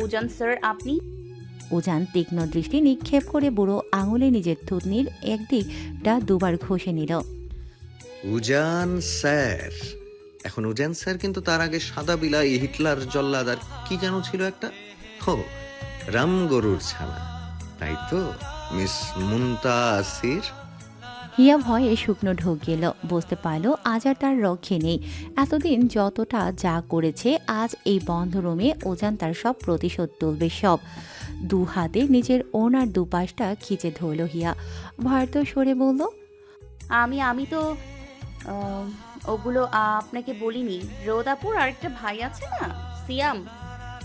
উজান sir আপনি? উজান তীক্ষ্ণ দৃষ্টি নিক্ষেপ করে বুড়ো আঙুলে নিজের থুতনির একদিকটা দুবার ঘষে নিল। উজান স্যার। এখন উজান স্যার, কিন্তু তার আগে সাদা বিলাই, হিটলার, জল্লাদ আর কি যেন ছিল একটা, হো, রাম গরুর ছানা, তাই তো মিস মুনতাসির? হিয়া ভয়ে শুকনো ঢোক গেল। বুঝতে পারল আজ আর তার রক্ষে নেই। এতদিন যতটা যা করেছে, আজ এই বন্ধ রুমে উজান তার সব প্রতিশোধ তুলবে। সব দু হাতে নিজের ওনার দুপাশটা খিচে ধরল হিয়া। ভয়ার্ত সরে বলল, আমি তো আহ, ওগুলো আপনাকে বলিনি। রোদাপুর আরেকটা ভাই আছে না, সিয়াম,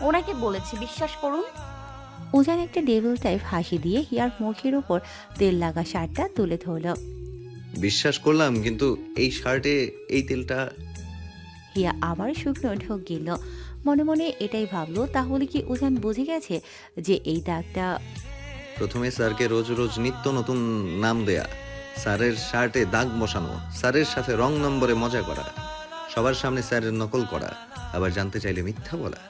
ওনাকে বলেছি, বিশ্বাস করুন। উজান একটা ডেভিল টাইপ হাসি দিয়ে হিয়ার মুখের উপর তেল লাগা শার্টটা তুলে ধরল। বিশ্বাস করলাম, কিন্তু এই শার্টে এই তেলটা। হিয়া আবার শুকনো ঢোক গেল। মনে মনে এটাই ভাবলো, তাহলে কি উজান বুঝে গেছে যে এই দাগটা? প্রথমে স্যারকে রোজ রোজ নিত্য নতুন নাম দেয়া, স্যারের শার্টে দাগ বসানো, স্যারের সাথে রং নম্বরে মজা করা, সবার সামনে স্যারের নকল করা, আবার জানতে চাইলে মিথ্যা বলা।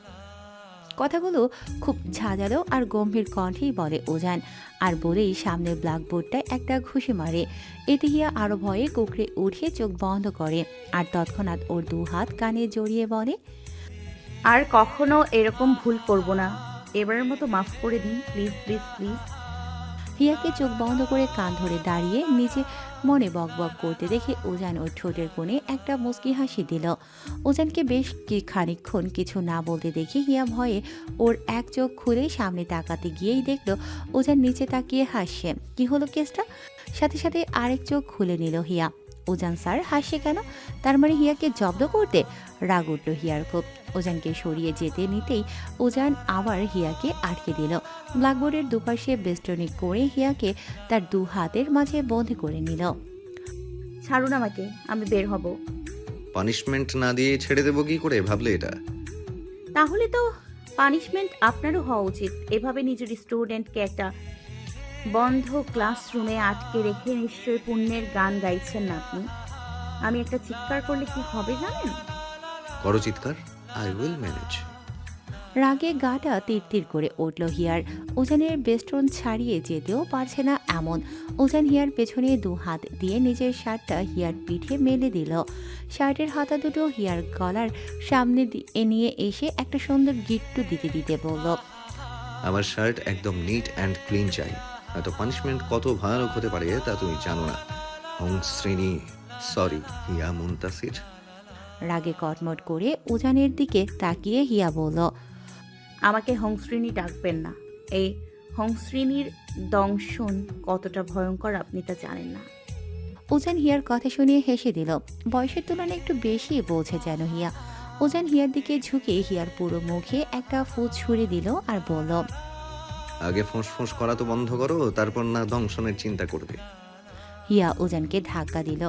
কথাগুলো খুব ঝাঁঝালো আর গম্ভীর কণ্ঠেই বলে উজান, আর বলেই সামনের ব্ল্যাকবোর্ডটায় একটা ঘুষি মারে। এতে হিয়া আরো ভয়ে কুকড়ে উঠে চোখ বন্ধ করে, আর তৎক্ষণাৎ ওর দু হাত কানে জড়িয়ে বলে, আর কখনো এরকম ভুল করব না। এবারের মতো মাফ করে দিন, প্লিজ প্লিজ প্লিজ। হিয়াকে চোখ বন্ধ করে কান ধরে দাঁড়িয়ে নিজে মনে বকবক করতে দেখে উজান ওর ঠোঁটের কোণে একটা মুচকি হাসি দিল। উজানকে বেশ খানিকক্ষণ কিছু না বলতে দেখে হিয়া ভয়ে ওর এক চোখ খুলে সামনে তাকাতে গিয়েই দেখলো উজান নিচে তাকিয়ে হাসছে। কি হলো কেসটা? সাথে সাথে আরেক চোখ খুলে নিল হিয়া। উজান স্যার হাসছে কেন? তার মানে হিয়াকে জব্দ করতে? রাগ উঠল হিয়ার খুব। উজানকে সরিয়ে যেতে নিতেই উজান আবার হিয়াকে আটকে দিল। ব্ল্যাকবোর্ডের দুপাশে বেষ্টনী করে হিয়াকে তার দু হাতের মাঝে বন্দি করে নিল। ছাড়ুন আমাকে, আমি বের হব। পানিশমেন্ট না দিয়ে ছেড়ে দেবো কি করে ভাবলে এটা? তাহলে তো পানিশমেন্ট আপনারও হওয়া উচিত। এভাবে নিজের স্টুডেন্টকে একটা বন্ধ ক্লাসরুমে আটকে রেখে নিশ্চয়ই পুণ্যের গান গাইছেন না আপনি। আমি একটা চিৎকার করলে কি হবে জানেন? করো চিৎকার, আই উইল ম্যানেজ। রাগে গাটা তীর করে উঠল হিয়ার। উজানের বেষ্টন ছাড়িয়ে যেতেও পারছে না এমন। উজান হিয়ার পেছনে দু হাত দিয়ে নিজের শার্টটা হিয়ার পিঠে মেলে দিল। শার্টের হাতা দুটো হিয়ার গলার সামনে নিয়ে এসে একটা সুন্দর গিট্টু দিতে দিতে বলল, আমার শার্ট একদম নিট অ্যান্ড ক্লিন চাই, হয়তো পানিশমেন্ট কত ভয়ানক হতে পারে তা তুমি জানো না। হং শ্রেণী, সরি হিয়া মুনতাসির। রাগে কটমট করে উজানের দিকে তাকিয়ে হিয়া বলল, আমাকে হংশ্রিনী ডাকবেন না। এই হংশ্রিনীর দংশন কতটা ভয়ঙ্কর আপনি তা জানেন না। উজান হিয়ার কথা শুনিয়ে হেসে দিল। বয়সের তুলনায় একটু বেশি বোঝে যেন হিয়া। উজান হিয়ার দিকে ঝুঁকে হিয়ার পুরো মুখে একটা ফুঁ ছুঁড়ে দিল আর বলল, আগে ফোঁস করা তো বন্ধ করো, তারপর না দংশনের চিন্তা করবে। হিয়া উজানকে ধাক্কা দিল।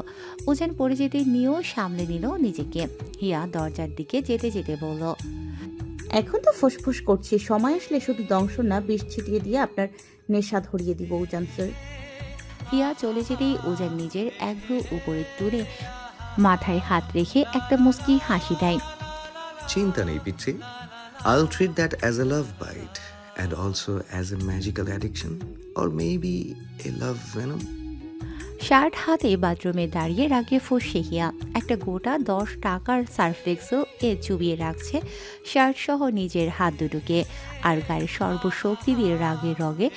উজান পড়ে যেতে নিয়েও সামলে নিল নিজেকে। হিয়া দরজার দিকে যেতে যেতে বলল, এখন তো ফুসফুস করছি, সময় আসলে শুধু দংশন না, বিষ ছিটিয়ে দিয়ে আপনার নেশা ধরিয়ে দিব উজান স্যার। হিয়া চলে যেতেই উজান নিজের এক ভ্রু উপরে তুলে মাথায় হাত রেখে একটা মুচকি হাসি দেয়। চিন্তা নেই পিচ্ছি, I'll treat that as a love bite and also as a magical addiction or maybe a love venom. Shirt হাতে বাথরুমে দাঁড়িয়ে রাগে ফসে হিয়া একটা গোটা 10 টাকার সার্ফেক্সও চুবিয়ে রাখছে শার্ট সহ নিজের হাত দুটোকে, আর গায়ের সর্বশক্তি দিয়ে রাগের রগে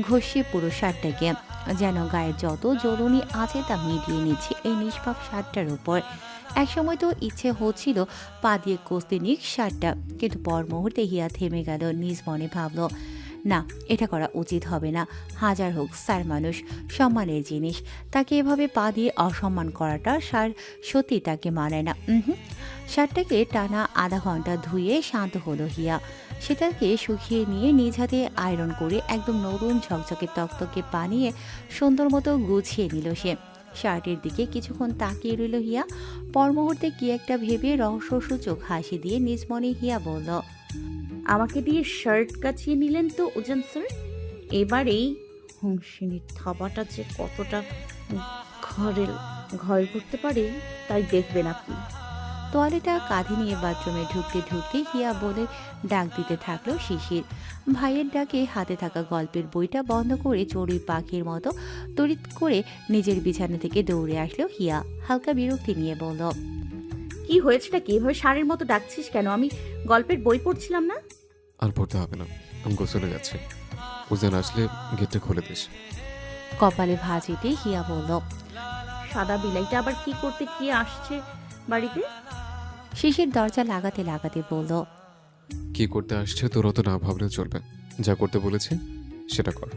ঘষে পুরো শার্টটাকে, যেন গায়ের যত জ্বলুনি আছে তা মিটিয়ে নিচ্ছে এই নিষ্পাপ শার্টটার উপর। একসময় তো ইচ্ছে হচ্ছিল পা দিয়ে কষতে নিক শার্টটা, কিন্তু পর মুহূর্তে হিয়া থেমে গেল। নিজ মনে ভাবল, না, এটা করা উচিত হবে না। হাজার হোক স্যার মানুষ, সম্মানের জিনিস, তাকে এভাবে পা দিয়ে অসম্মান করাটা স্যার সত্যি তাকে মানায় না। শার্টটাকে টানা আধা ঘন্টা ধুয়ে শান্ত হলো হিয়া। সেটাকে শুকিয়ে নিয়ে নিজ হাতে আয়রন করে একদম নতুন ঝকঝকে তকতকে বানিয়ে সুন্দর মতো গুছিয়ে নিল সে। শার্টের দিকে কিছুক্ষণ তাকিয়ে রইল হিয়া। পর মুহূর্তে কি একটা ভেবে রহস্যসূচক হাসি দিয়ে নিজ মনে হিয়া বলল, আমাকে দিয়ে শার্ট কাচিয়ে নিলেন তো উজান স্যার। এবার এই হংসিনীর থাবাটা যে কতটা ঘরে ঘর করতে পারে তাই দেখবেন আপনি। তোয়ালেটা কাঁধে নিয়ে বাথরুমে ঢুকতে ঢুকতে হিয়া বলে ডাক দিতে থাকলো শিশির। ভাইয়ের ডাকে হাতে থাকা গল্পের বইটা বন্ধ করে চড়ুই পাখির মতো তড়িৎ করে নিজের বিছানা থেকে দৌড়ে আসলো হিয়া। হালকা বিরক্তি নিয়ে বলল, কি হয়েছেটা কি? এভাবে ষাঁড়ের মতো ডাকছিস কেন? আমি গল্পের বই পড়ছিলাম না। আর পড়তে হবে না, আমি গোসলে যাচ্ছি। উজান আসলে গেটটা খুলে দিস। কপালে ভাঁজিতে হিয়া বলল। সাদা বিলাইটা আবার কি করতে কি আসছে বাড়িতে? শিশির দরজা লাগাতে লাগাতে বলল, কি করতে আসছে তোর অত না ভাবলেও চলবে। যা করতে বলেছি সেটা কর।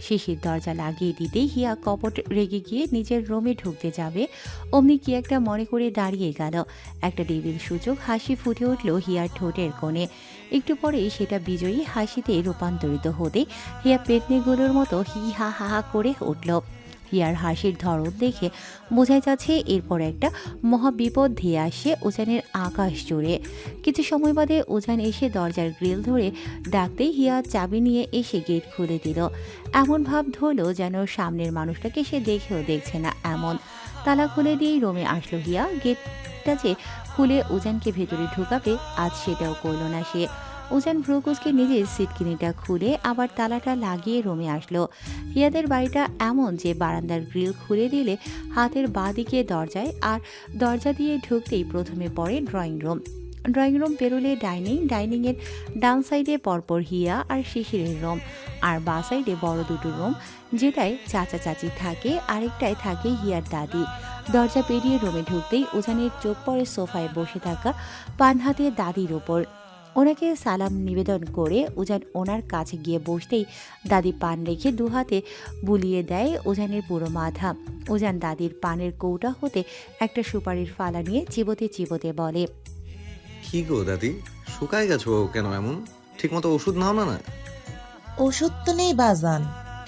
শিশির দরজা লাগিয়ে দিতেই হিয়া কপট রেগে গিয়ে নিজের রুমে ঢুকতে যাবে, অমনি কি একটা মনে করে দাঁড়িয়ে গেল। একটা টেবিল সূচক হাসি ফুটে উঠল হিয়ার ঠোঁটের কোণে। একটু পরেই সেটা বিজয়ী হাসিতে রূপান্তরিত হতে হিয়া পেতনিগুলোর মতো হি হা হা হা করে উঠল। হিয়ার হাসির ধরন দেখে বোঝাই যাচ্ছে এরপর একটা মহাবিপদ ধেয়ে আসে উজানের আকাশ জুড়ে। কিছু সময় বাদে উজান এসে দরজার গ্রিল ধরে ডাকতেই হিয়া চাবি নিয়ে এসে গেট খুলে দিল। এমন ভাব ধরল যেন সামনের মানুষটাকে সে দেখেও দেখছে না এমন। তালা খুলে দিয়েই রুমে আসলো হিয়া। গেটটা যে খুলে উজানকে ভেতরে ঢুকাবে আজ সেটাও করল না সে। উজান ভ্রুকুচকে নিজের সিটকিনিটা খুলে আবার তালাটা লাগিয়ে রুমে আসলো। হিয়াদের বাড়িটা এমন যে বারান্দার গ্রিল খুলে দিলে হাতের বাঁ দিকে দরজায়, আর দরজা দিয়ে ঢুকতেই প্রথমে পড়ে ড্রয়িং রুম পেরোলে ডাইনিংয়ের ডান সাইডে পরপর হিয়া আর শিশিরের রুম, আর বাঁ সাইডে বড় দুটো রুম, যেটায় চাচা চাচি থাকে, আরেকটায় থাকে হিয়ার দাদি। দরজা পেরিয়ে রুমে ঢুকতেই উজানের চোখ পড়ে সোফায় বসে থাকা পান হাতে দাদির ওপর। ওনাকে সালাম নিবেদন করে উজান ওনার কাছে গিয়ে বসতেই দাদি পান রেখে দুহাতে বুলিয়ে দেয় উজানের পুরো মাথা। উজান দাদির পানের কৌটা হতে একটা সুপারির ফালা নিয়ে চিবোতে চিবোতে বলে, কি গো দাদি, শুকায় গেছো কেন এমন? ঠিক মতো ওষুধ নাও না না? ওষুধ তো নেই বাজান,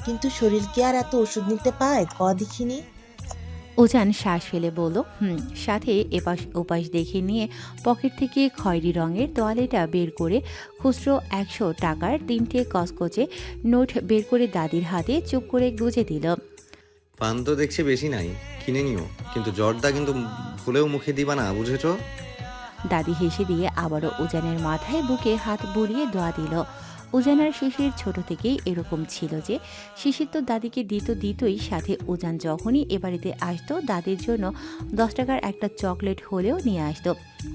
কিন্তু শরীর কি আর এত ওষুধ নিতে পায়? দেখিনি। উজান শ্বাস ফেলে বলল, সাথে এপাশ ওপাশ দেখে নিয়ে পকেট থেকে খয়েরি রঙের তোয়ালেটা বের করে খুচরো 100 টাকার 3টে কচকচে নোট বের করে দাদির হাতে চুপ করে গুজে দিল। পান তো দেখছি বেশি নাই, কিনে নিও, কিন্তু জর্দা কিন্তু ভুলেও মুখে দিবা না, বুঝেছো? দাদি হেসে দিয়ে আবারও উজানের মাথায় বুকে হাত বুলিয়ে দোয়া দিল। উজান আর শিশির ছোট থেকেই এরকম ছিল যে শিশির তো দাদিকে দিতই, সাথে উজান যখনই এ বাড়িতে আসতো দাদির জন্য 10 টাকার একটা চকলেট হলেও নিয়ে আসতো।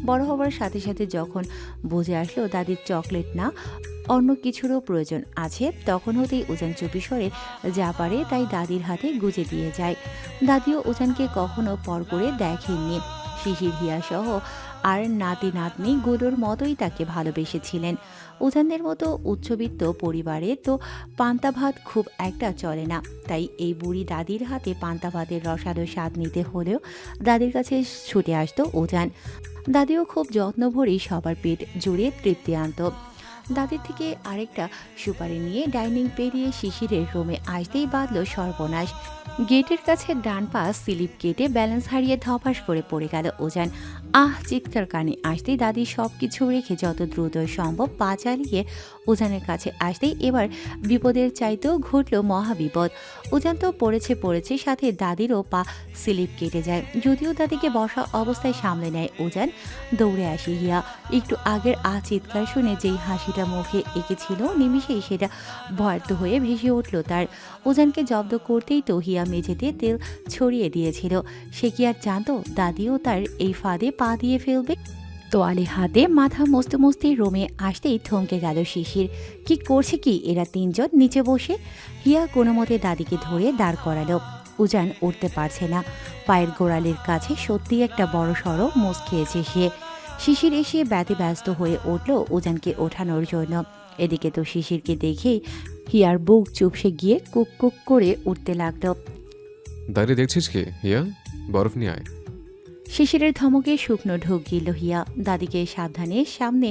বড় হবার সাথে সাথে যখন বুঝে আসলো দাদির চকলেট না অন্য কিছুরও প্রয়োজন আছে, তখন হতেই উজান চুপি সরে যা পারে তাই দাদির হাতে গুজে দিয়ে যায়। দাদিও উজানকে কখনো পর করে দেখেননি। শিশির হিয়া সহ আর নাতি নাতনি গুলোর মতোই তাকে ভালোবেসেছিলেন। উজানদের মতো উচ্চবিত্ত পরিবারে তো পান্তা ভাত খুব একটা চলে না, তাই এই বুড়ি দাদির হাতে পান্তা ভাতের রসালো স্বাদ নিতে হলেও দাদির কাছে ছুটে আসতো উজান। দাদিও খুব যত্ন ভরেই সবার পেট জুড়ে তৃপ্তি আনত। দাদির থেকে আরেকটা সুপারি নিয়ে ডাইনিং পেরিয়ে শিশিরের রুমে আসতেই বাঁধল সর্বনাশ। গেটের কাছে ডান পা স্লিপ কেটে ব্যালেন্স হারিয়ে ধপাস করে পড়ে গেল উজান। চিৎকার কানে আসতেই দাদি সব কিছু রেখে যত দ্রুত সম্ভব পা চালিয়ে উজানের কাছে আসতেই এবার বিপদের চাইতেও ঘটল মহাবিপদ। উজান তো পড়েছে, সাথে দাদিরও পা স্লিপ কেটে যায়। যদিও দাদিকে বসা অবস্থায় সামলে নেয় উজান, দৌড়ে আসি হিয়া। একটু আগের চিৎকার শুনে যেই হাসিটা মুখে এঁকেছিল নিমিষেই সেটা ভয়ার্থ হয়ে ভেসে উঠল তার। উজানকে জব্দ করতেই তো হিয়া মেঝেতে তেল ছড়িয়ে দিয়েছিল। সে কি আর জানতো দাদিও তার এই ফাঁদে পা দিয়ে ফেলবে? তোয়ালে হাতে মাথা মুছতে মুছতে রুমে আসতেই থমকে গেল শিশির। কি করছে কি এরা তিনজন নিচে বসে? হিয়া কোনো মতে দাদিকে ধরে দাঁড় করালো। উজান উঠতে পারছে না, পায়ের গোড়ালির কাছে সত্যি একটা বড় সড়ো মোষ খেয়েছে সে। শিশির এসে ব্যস্ত হয়ে উঠল উজানকে ওঠানোর জন্য। এদিকে তো শিশিরকে দেখেই হিয়ার বুক চুপসে গিয়ে কুক কুক করে উঠতে লাগলো। দাঁড়িয়ে দেখছিস কি হিয়া, বরফ নিয়ে আয়। শিশিরের ধমকে শুকনো ঢোক গিল হিয়া। দাদিকে সাবধানে সামনে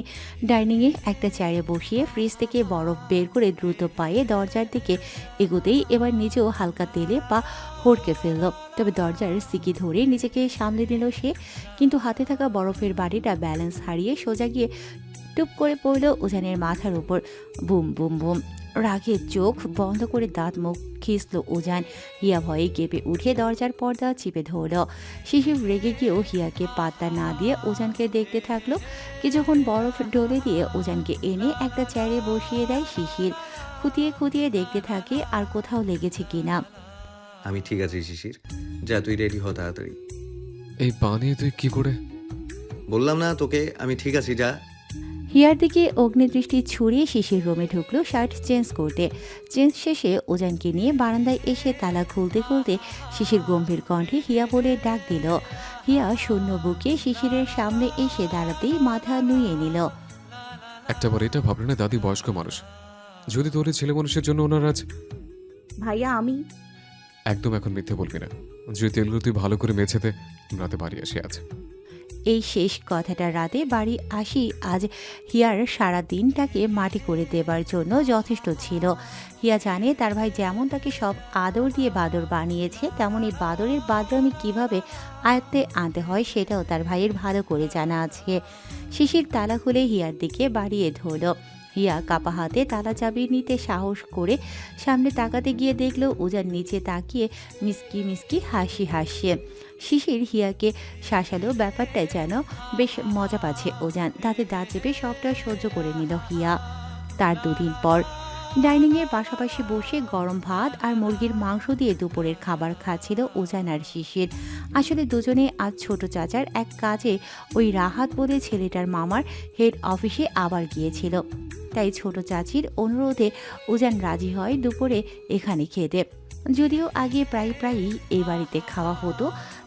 ডাইনিংয়ে একটা চেয়ারে বসিয়ে ফ্রিজ থেকে বরফ বের করে দ্রুত পায়ে দরজার দিকে এগোতেই এবার নিজেও হালকা তেলে পা হড়কে ফেলল। তবে দরজার সিকি ধরে নিজেকে সামলে নিল সে, কিন্তু হাতে থাকা বরফের বাড়িটা ব্যালেন্স হারিয়ে সোজা গিয়ে টুপ করে পড়ল উজানের মাথার উপর। Boom boom boom. রাগে চোখ বন্ধ করে দাঁত মুখ খিসল উজান। হিয়া ভয়ে কেঁপে উঠে দরজার পর্দা চিপে ধরল। শিশির রেগে গিয়েও হিয়াকে পাত্তা না দিয়ে উজানকে দেখতে থাকলো। কিছুক্ষণ বরফ ডলে দিয়ে উজানকে এনে একটা চেয়ারে বসিয়ে দেয় শিশির। খুঁটিয়ে খুঁটিয়ে দেখতে থাকে আর কোথাও লেগেছে কিনা। আমি ঠিক আছি শিশির, যা তুই রেডি হ তাড়াতাড়ি। এই পা নিয়ে তুই কি করে? বললাম না তোকে আমি ঠিক আছি, যা। হিয়ার দিকে অগ্নিদৃষ্টি ছুড়িয়ে শিশির রুমে ঢুকলো শার্ট চেঞ্জ করতে। চেঞ্জ শেষে উজানকে নিয়ে বারান্দায় এসে তালা খুলতে খুলতে শিশির গম্ভীর কণ্ঠে হিয়া বলে ডাক দিল। হিয়া শূন্য বুকে শিশিরের সামনে এসে দাঁড়াতেই মাথা নুইয়ে নিল। একটা বার এটা ভাবলে না দাদি বয়স্ক মানুষ, যদি তোর এই ছেলে মানুষের জন্য ওনার আজ। ভাইয়া আমি একদম এখন মিথ্যে বলবি না, যদি তেলগুলো তুই ভালো করে মেছেতে রাতে বাড়ি আসে আজ। এই শেষ কথাটা রাতে বাড়ি আসি আজ হিয়ার সারা দিনটাকে মাটি করে দেবার জন্য যথেষ্ট ছিল। হিয়া জানে তার ভাই যেমন তাকে সব আদর দিয়ে বাদর বানিয়েছে, তেমন এই বাদরের বাদরামি কিভাবে আয়ত্তে আনতে হয় সেটাও তার ভাইয়ের ভালো করে জানা আছে। শিশির তালা খুলে হিয়ার দিকে বাড়িয়ে ধরল। হিয়া কাপা হাতে তালা চাবি নিতে সাহস করে সামনে তাকাতে গিয়ে দেখল উজান নিচে তাকিয়ে মিসকি মিসকি হাসি হাসছে। শিশির হিয়াকে শাসালো, ব্যাপারটা যেন বেশ মজা পাচ্ছে উজান। দাঁতে দাঁত চেপে সবটা সহ্য করে নিল হিয়া। তার দুদিন পর ডাইনিংয়ের পাশাপাশি বসে গরম ভাত আর মুরগির মাংস দিয়ে দুপুরের খাবার খাচ্ছিল উজান আর শিশির। আসলে দুজনে আজ ছোট চাচার এক কাজে ওই রাহাত বলে ছেলেটার মামার হেড অফিসে আবার গিয়েছিল। তাই ছোট চাচির অনুরোধে উজান রাজি হয় দুপুরে এখানে খেতে। যদিও আগে প্রায়ই এই বাড়িতে খাওয়া হতো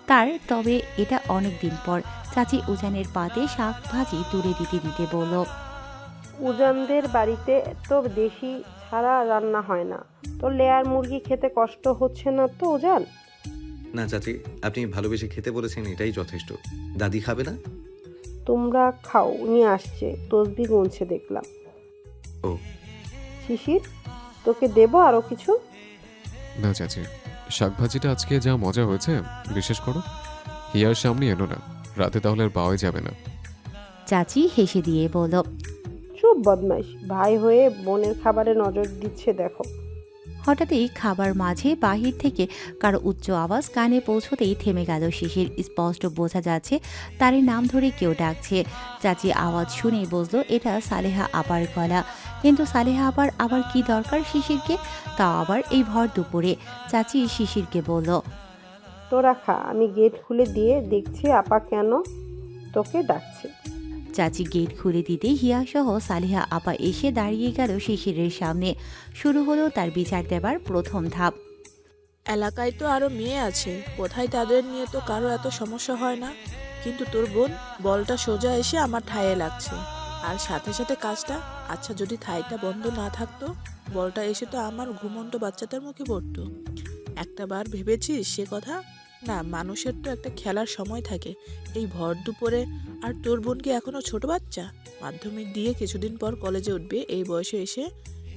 তার, তবে এটা অনেক দিন পর। চাচি উজানের পাতে শাক ভাজি তুলে দিতে দিতে বলল, উজানদের বাড়িতে তো দেশি ছাড়া রান্না হয় না, তো লেয়ার মুরগি খেতে কষ্ট হচ্ছে না তো উজান? না চাচি, আপনি ভালোবেসে খেতে বলেছেন, এটাই যথেষ্ট। দাদি খাবে না? তোমরা খাও, নিয়ে আসছে, তসবি গুনছে দেখলাম। ও শিশির, তোকে দেবো আরো কিছু? না চাচি, শাকভাজিটা আজকে যা মজা হয়েছে, বিশেষ করো হিয়ার সামনে এনো না, রাতে তাহলে আর পাওয়াই যাবে না। চাচি হেসে দিয়ে বলল, চুপ বদমাইশ, ভাই হয়ে বোনের খাবারে নজর দিচ্ছে দেখো। হঠাৎই খাবার মাঝে বাহির থেকে কারো উচ্চ আওয়াজ কানে পৌঁছতেই থেমে গেল শিশির। স্পষ্ট বোঝা যাচ্ছে তারই নাম ধরে কেউ ডাকছে। চাচি আওয়াজ শুনেই বুঝলো এটা সালেহা আপার গলা। কিন্তু সালেহা আপার আবার কি দরকার শিশিরকে, তাও আবার এই ভর দুপুরে? চাচি শিশিরকে বলল, তোরা খা, আমি গেট খুলে দিয়ে দেখছি আপা কেন তোকে ডাকছে। চাচি গেট খুলে দিতে হিয়া সহ সালেহা আপা এসে দাঁড়িয়ে গেল শিশিরের সামনে। শুরু হলো তার বিচার দেবার প্রথম ধাপ। এলাকায় তো আরো মেয়ে আছে, কোথায় তাদের নিয়ে তো কারো এত সমস্যা হয় না, কিন্তু তোর বোন বলটা সোজা এসে আমার ঠায়ে লাগছে, আর সাথে সাথে কাজটা। আচ্ছা, যদি থাইটা বন্ধ না থাকতো, বলটা এসে তো আমার ঘুমন্ত বাচ্চাদের মুখে পড়তো। একটা বার ভেবেছিস সে কথা? না, মানুষের তো একটা খেলার সময় থাকে, এই ভর দুপুরে। আর তোর বোন কি এখনো ছোট বাচ্চা? মাধ্যমিক দিয়ে কিছুদিন পর কলেজে উঠবে, এই বয়সে এসে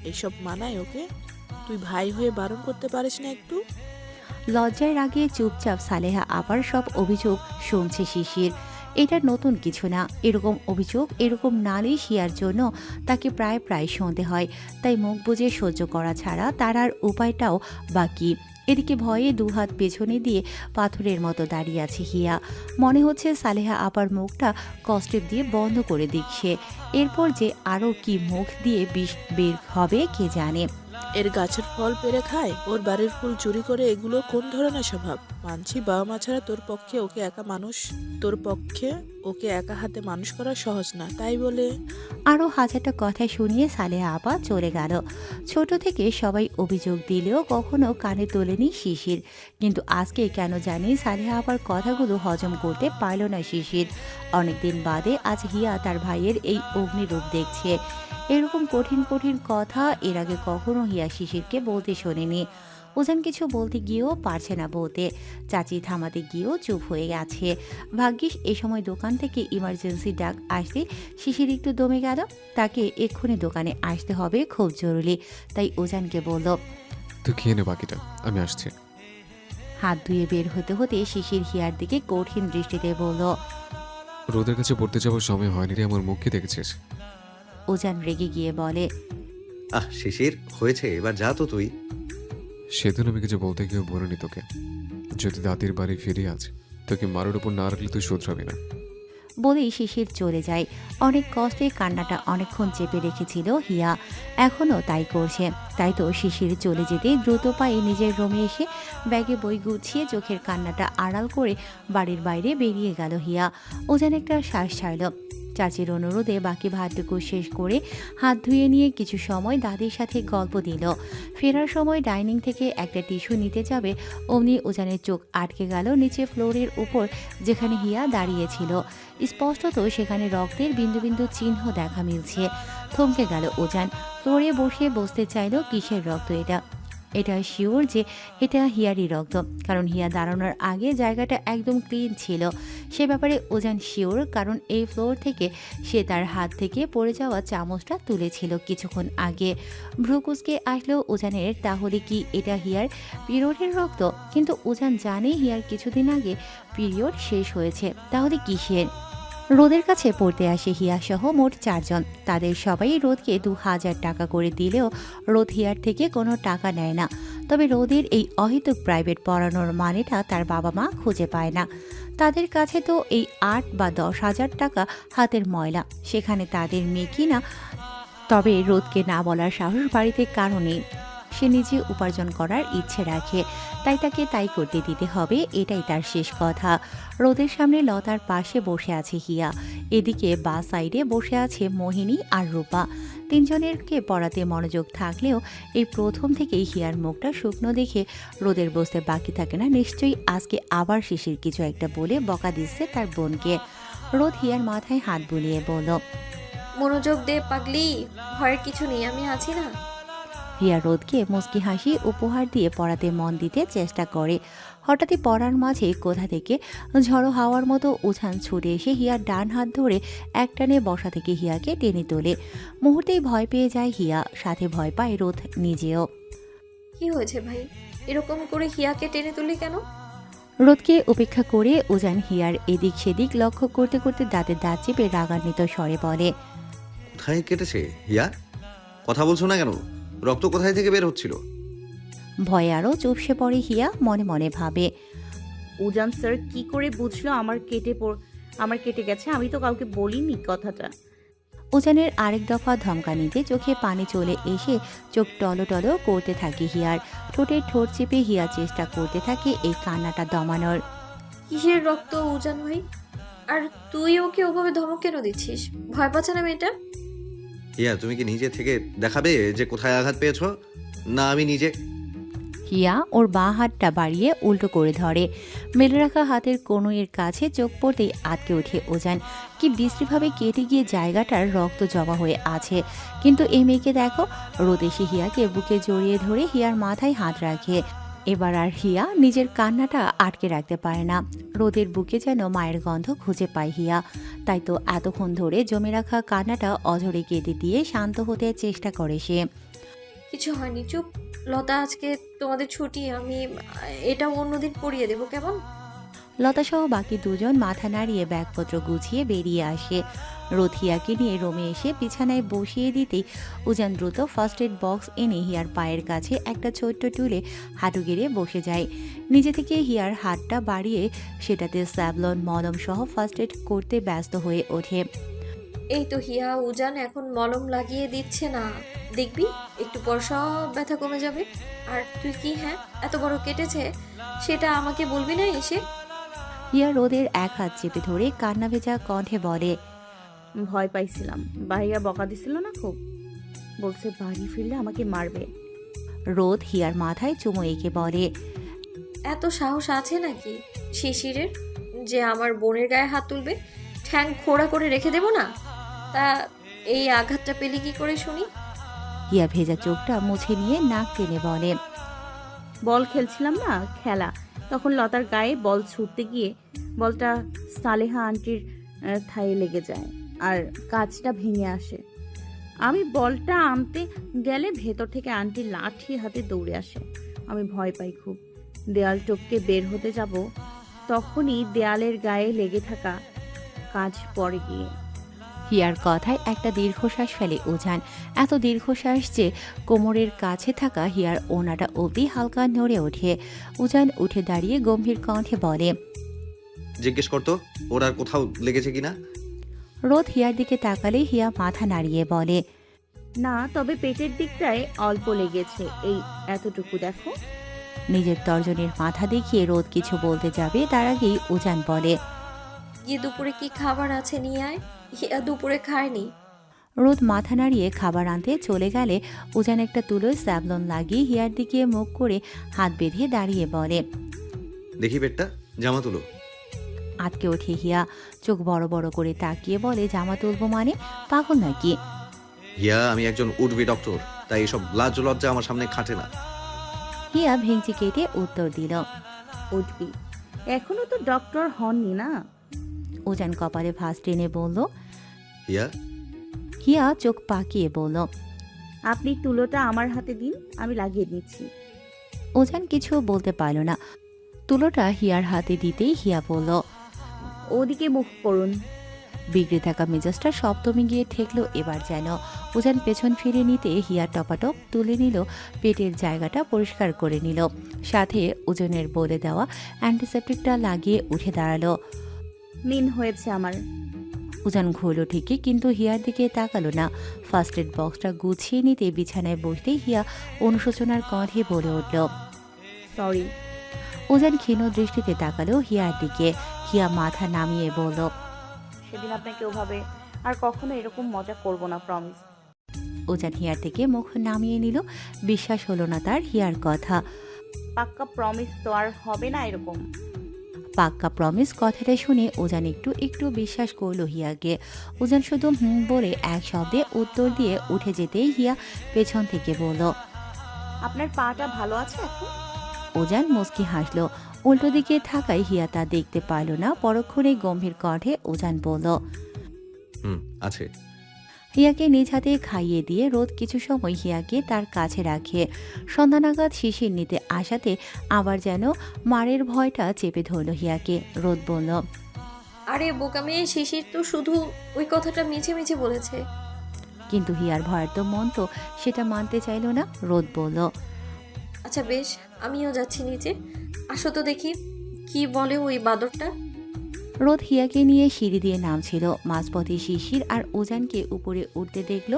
এইসব মানায় ওকে? তুই ভাই হয়ে বারণ করতে পারিস না একটু? লজ্জায় রাগে চুপচাপ সালেহা আবার সব অভিযোগ শুনছে শিশির। এটা নতুন কিছু না, এরকম অভিযোগ, এরকম নালিশ হিয়ার জন্য তাকে প্রায় শুনতে হয়। তাই মুখ বুজে সহ্য করা ছাড়া তার আর উপায়টাও বাকি। এদিকে ভয়ে দুহাত পেছনে দিয়ে পাথরের মতো দাঁড়িয়ে আছে হিয়া। মনে হচ্ছে সালেহা আপার মুখটা কষ্টেপ দিয়ে বন্ধ করে দিচ্ছে। এরপর যে আরও কি মুখ দিয়ে বিষ বের হবে কে জানে। এর গাছের ফল পেরে খায়, ওর বাড়ির ফুল চুরি করে, এগুলো কোন ধরনের স্বভাব? মানছি বাবা মা ছাড়া তোর পক্ষে ওকে একা হাতে মানুষ করা সহজ না, তাই বলে। আরও হাজারটা কথা শুনিয়ে সালেহা আপা চলে গেল। ছোট থেকে সবাই অভিযোগ দিলেও কখনো কানে তোলেনি শিশির। কিন্তু আজকে কেন জানি সালেহা আপার কথাগুলো হজম করতে পারল না শিশির। অনেকদিন বাদে আজ হিয়া তার ভাইয়ের এই অগ্নিরূপ দেখছে। এরকম কঠিন কথা এর আগে কখনো হিয়া শিশিরকে বলতে শোনেনি। উজান কিছু বলতে গিয়েও পারছে না বলতে, চাচি থামাতে গিয়েও চুপ হয়ে গেছে। ভাগ্যিস এ সময় দোকান থেকে ইমার্জেন্সি ডাক আসতে শিশির একটু দমে গেল। তাকে এক্ষুনি দোকানে আসতে হবে, খুব জরুরি। তাই উজানকে বলল, তুই খেয়ে নে বাকিটা, আমি আসছি। হাত ধুয়ে বের হতে হতে শিশির হিয়ার দিকে কঠিন দৃষ্টিতে বলল, রোদের কাছে পড়তে যাওয়ার সময় হয়নি রে, আমার মুখ কি দেখেছিস? উজান রেগে গিয়ে বলে, শিশির, হয়েছে, এবার যা তো তুই। সেদিন আমি কিছু বলতে গিয়ে বলিনি তোকে, যদি দাদির বাড়ি ফিরে আজ তোকে মারুর উপর না রাখলে তুই শুধরাবি না। বলেই শিশির চলে যায়। অনেক কষ্টে কান্নাটা অনেকক্ষণ চেপে রেখেছিল হিয়া, এখনও তাই করছে। তাই তো শিশির চলে যেতে দ্রুত পায়ে নিজের রুমে এসে ব্যাগে বই গুছিয়ে চোখের কান্নাটা আড়াল করে বাড়ির বাইরে বেরিয়ে গেল হিয়া। যেন একটা শ্বাস ছাড়ল। চাচির অনুরোধে বাকি ভাতটুকু শেষ করে হাত ধুয়ে নিয়ে কিছু সময় দাদির সাথে গল্প দিল। ফেরার সময় ডাইনিং থেকে একটা টিস্যু নিতে যাবে, অমনি উজানের চোখ আটকে গেল নিচে ফ্লোরের উপর যেখানে হিয়া দাঁড়িয়েছিল। স্পষ্টত সেখানে রক্তের বিন্দু বিন্দু চিহ্ন দেখা মিলছে। থমকে গেল উজান। ফ্লোরে বসে বসতে চাইল। কিসের রক্ত এটা? এটা শিওর যে এটা হিয়ারই রক্ত, কারণ হিয়া দাঁড়ানোর আগে জায়গাটা একদম ক্লিন ছিল। সে ব্যাপারে উজান শিওর, কারণ এই ফ্লোর থেকে সে তার হাত থেকে পড়ে যাওয়া চামচটা তুলেছিল কিছুক্ষণ আগে। ভ্রুকুসকে আসলেও উজানের তাহলে কি এটা হিয়ার পিরিয়ডের রক্ত? কিন্তু উজান জানে হিয়ার কিছুদিন আগে পিরিয়ড শেষ হয়েছে, তাহলে কিসের? রোদের কাছে পড়তে আসে হিয়া সহ মোট 4 জন। তাদের সবাই রোদকে 2000 টাকা করে দিলেও রোদ হিয়ার থেকে কোনো টাকা নেয় না। তবে রোদের এই অহেতুক প্রাইভেট পড়ানোর মানেটা তার বাবা মা খুঁজে পায় না। তাদের কাছে তো এই 8 বা 10,000 টাকা হাতের ময়লা, সেখানে তাদের মেয়ে কিনা। তবে রোদকে না বলার সাহস বাড়িতে কারো নেই। সে নিজে উপার্জন করার ইচ্ছে রাখে, তাই তাকে তাই করতে দিতে হবে, এটাই তার শেষ কথা। রোদের সামনে লতার পাশে বসে আছে হিয়া, এদিকে বা সাইডে বসে আছে মোহিনী আর রূপা। তিনজনেরকে পড়াতে মনোযোগ থাকলেও এই প্রথম থেকেই হিয়ার মুখটা শুকনো দেখে রোদের বসতে বাকি থাকে না। নিশ্চয়ই আজকে আবার শিশির কিছু একটা বলে বকা দিচ্ছে তার বোনকে। রোদ হিয়ার মাথায় হাত বুলিয়ে বলল, মনোযোগ দে পাগলি, ভয়ের কিছু নেই, আমি আছি না। হিয়া রোদকে মুচকি হাসি উপহার দিয়ে পড়াতে মন দিতে চেষ্টা করে। হঠাৎই পড়ার মাঝে কোথা থেকে ঝড়ো হাওয়ার মতো উছান ছুটে এসে হিয়ার ডান হাত ধরে একটানে বসা থেকে হিয়াকে টেনে তোলে। মুহূর্তেই ভয় পেয়ে যায় হিয়া, সাথে ভয় পায় রোদ নিজেও। কি হয়েছে ভাই, এরকম করে হিয়াকে টেনে তুলি কেন? রোদকে উপেক্ষা করে উজান হিয়ার এদিক সেদিক লক্ষ্য করতে করতে দাঁতে দাঁত চেপে রাগান্বিত স্বরে বলে, কোথায় কেটেছে হিয়া? কথা বলছো না কেন? রক্ত কোথায় থেকে বের হচ্ছিল? ভয়ে আরও চুপসে পড়ে হিয়া, মনে মনে ভাবে, উজান স্যার কি করে বুঝলো আমার কেটে গেছে? আমি তো কাউকে বলিনি কথাটা। উজানের আরেক দফা ধমকানিতে চোখে পানি চলে এসে চোখ টলটলো করতে থাকে হিয়ার। ঠোঁটে ঠোঁট চেপে হিয়া চেষ্টা করতে থাকে এই কান্নাটা দমানোর। কিসের রক্ত উজান ভাই? আর তুই ওকে ওভাবে ধমক কেন দিচ্ছিস? ভয় পাচ্ছে না মেয়েটা? হিয়া, তুমি কি নিজে থেকে দেখাবে যে কোথায় আঘাত পেয়েছো, না আমি নিজে? হিয়া ওর বাঁ হাতটা বাড়িয়ে উল্টো করে ধরে। মেলে রাখা হাতের কনুইয়ের কাছে চোখ পড়তেই আটকে ওঠে উজান। কি বিশ্রীভাবে কেটে গিয়ে জায়গাটার রক্ত জমা হয়ে আছে। কিন্তু এই মেয়েকে দেখো। রোদ এসে হিয়াকে বুকে জড়িয়ে ধরে হিয়ার মাথায় হাত রাখে। এবার আর হিয়া নিজের কান্নাটা আটকে রাখতে পারে না। রোদের বুকে যেন মায়ের গন্ধ খুঁজে পায় হিয়া। তাই তো এতক্ষণ ধরে জমে রাখা কান্নাটা অঝরে কেটে দিয়ে শান্ত হতে চেষ্টা করে সে। কিছু হয়নি, চুপ। লতা, আজকে তোমাদের ছুটি, আমি এটা অন্যদিন পড়িয়ে দেবো, কেমন? লতাসহ বাকি দুজন মাথা নাড়িয়ে ব্যাগপত্র গুছিয়ে বেরিয়ে আসে। রোদ হিয়াকে নিয়ে রুমে এসে বিছানায় বসিয়ে দিতেই উজান দ্রুত ফার্স্ট এড বক্স এনে হিয়ার পায়ের কাছে একটা ছোট্ট টুলে হাঁটু গেড়ে বসে যায়। নিজে থেকে হিয়ার হাতটা বাড়িয়ে সেটাতে স্যাভলন মলম সহ ফার্স্ট এড করতে ব্যস্ত হয়ে ওঠে। এই তো হিয়া, উজান এখন মলম লাগিয়ে দিচ্ছে না, দেখবি একটু পর সব ব্যথা কমে যাবে। আর তুই কি, হ্যাঁ, এত বড় কেটেছে সেটা আমাকে বলবি না এসে? হিয়া রোদের এক হাত চেপে ধরে কান্না ভেজা কণ্ঠে বলে, ভয় পাইছিলাম, ভাইয়া বকা দিছিল না খুব, বলছে বাড়ি ফিরলে আমাকে মারবে। রোদ হিয়ার মাথায় চুমু এঁকে বলে, এত সাহস আছে নাকি শিশিরের যে আমার বোনের গায়ে হাত তুলবে? ঠ্যাং খোড়া করে রেখে দেব না? তা এই আঘাতটা পেলি কি করে শুনি? হিয়া ভেজা চোখটা মুছে নিয়ে নাক টেনে বলে, বল খেলছিলাম না, খেলা, তখন লতার গায়ে বল ছুটতে গিয়ে বলটা সালেহা আন্টির থায়ে লেগে যায় আর কাঁচটা ভেঙে আসে। আমি বলটা আনতে গেলে ভেতর থেকে আন্টি লাঠি হাতে দৌড়ে আসে। আমি ভয় পাই খুব। দেয়াল টপকে বের হতে যাব, তখনই দেয়ালের গায়ে লেগে থাকা কাঁচ পড়ে গিয়ে। হিয়ার কথায় একটা দীর্ঘশ্বাস ফেলে উজান। এত দীর্ঘশ্বাস যে কোমরের কাছে থাকা হিয়ার ওনাটা অবধি হালকা নড়ে ওঠে। উজান উঠে দাঁড়িয়ে গম্ভীর কণ্ঠে বলে, জিজ্ঞেস করতো ওর আর কোথাও লেগেছে কিনা। রোদ হিয়ার দিকে তাকালে হিয়া মাথা নাড়িয়ে বলে, না, তবে পেটের দিকটায় অল্প লেগেছে, এই এতটুকু দেখো। নিজের তর্জনীর মাথা দেখিয়ে রোদ কিছু বলতে যাবে তার আগেই উজান বলে, গিয়ে দুপুরে কি খাবার আছে নিয়ে আয়। হিয়া দুপুরে খায়নি। রোদ মাথা নাড়িয়ে খাবার আনতে চলে গেলে উজান একটা তুলোয় স্যাবলন লাগিয়ে হিয়ার দিকে মুখ করে হাত বেঁধে দাঁড়িয়ে বলে, দেখি পেটটা, জামা তুলো। আটকে ওঠে হিয়া। চোখ বড় বড় করে তাকিয়ে বলে, জামা তুলবো মানে? পাগল নাকি? হিয়া, আমি একজন উডবি ডক্টর, তাই এসব লাজ লজ্জা আমার সামনে খাটে না। হিয়া ভেঙচি কেটে উত্তর দিল, উঠবি, এখনো তো ডক্টর হননি না। উজান কপালে ভাঁজ টেনে বলল। হিয়া, হিয়া চোখ পাকিয়ে বলল, আপনি তুলোটা আমার হাতে দিন, আমি লাগিয়ে নিচ্ছি। উজান কিছু বলতে পারল না। তুলোটা হিয়ার হাতে দিতেই হিয়া বলল, ওদিকে মুখ করুন। বিগড়ে থাকা মেজাজটা সপ্তমী গিয়ে ঠেকলো এবার যেন। উজান পেছন ফিরে নিতে হিয়া টপাটপ তুলে নিল, পেটের জায়গাটা পরিষ্কার করে নিল, সাথে ওজনের বলে দেওয়া অ্যান্টিসেপ্টিকটা লাগিয়ে উঠে দাঁড়ালো। নিন, হয়েছে আমার। উজান ঘুরল ঠিকই, কিন্তু হিয়ার দিকে তাকালো না। ফার্স্ট এড বক্সটা গুছিয়ে নিতে বিছানায় বসতেই হিয়া অনুশোচনার কণ্ঠে বলে উঠল, সরি। উজান ক্ষীণ দৃষ্টিতে তাকালো হিয়ার দিকে। হিয়া মাথা নামিয়ে বলল, সেদিন আপনাকে ওভাবে আর কখনো এরকম মজা করব না, প্রমিস। উজান হিয়ার থেকে মুখ নামিয়ে নিল। বিশ্বাস হলো না তার হিয়ার কথা। পাক্কা প্রমিস তো আর হবে না এরকম। পাক্কা প্রমিস কথাটা শুনে উজান একটু একটু বিশ্বাস করলো হিয়াকে। উজান শুধু বলে এক শব্দে উত্তর দিয়ে উঠে যেতেই হিয়া পেছন থেকে বলল, আপনার পাটা ভালো আছে এখন? উজান মুচকি হাসলো। উল্টো দিকে থাকায় হিয়া তা দেখতে পারল না। পরক্ষণে গম্ভীর কণ্ঠে উজান বলল, আছে। হিয়াকে নিজ হাতে খাইয়ে দিয়ে রোদ কিছু সময় হিয়াকে তার কাছে রাখে। সন্ধ্যা নাগাদ শিশির নিতে আসাতে আবার যেন মারের ভয়টা চেপে ধরল হিয়াকে। রোদ বলল, আরে বোকা মেয়ে, শিশির তো শুধু ওই কথাটা মিছে মিছে বলেছে। কিন্তু হিয়ার ভয়ার্ত মন তো সেটা মানতে চাইল না। রোদ বলল, আচ্ছা বেশ, আমিও যাচ্ছি নিচে। আসো তো দেখি কি বলে ওই বাদরটা। রোদ হিয়াকে নিয়ে সিঁড়ি দিয়ে নামছিল। মাঝপথে শিশির আর উজানকে উপরে উঠতে দেখল।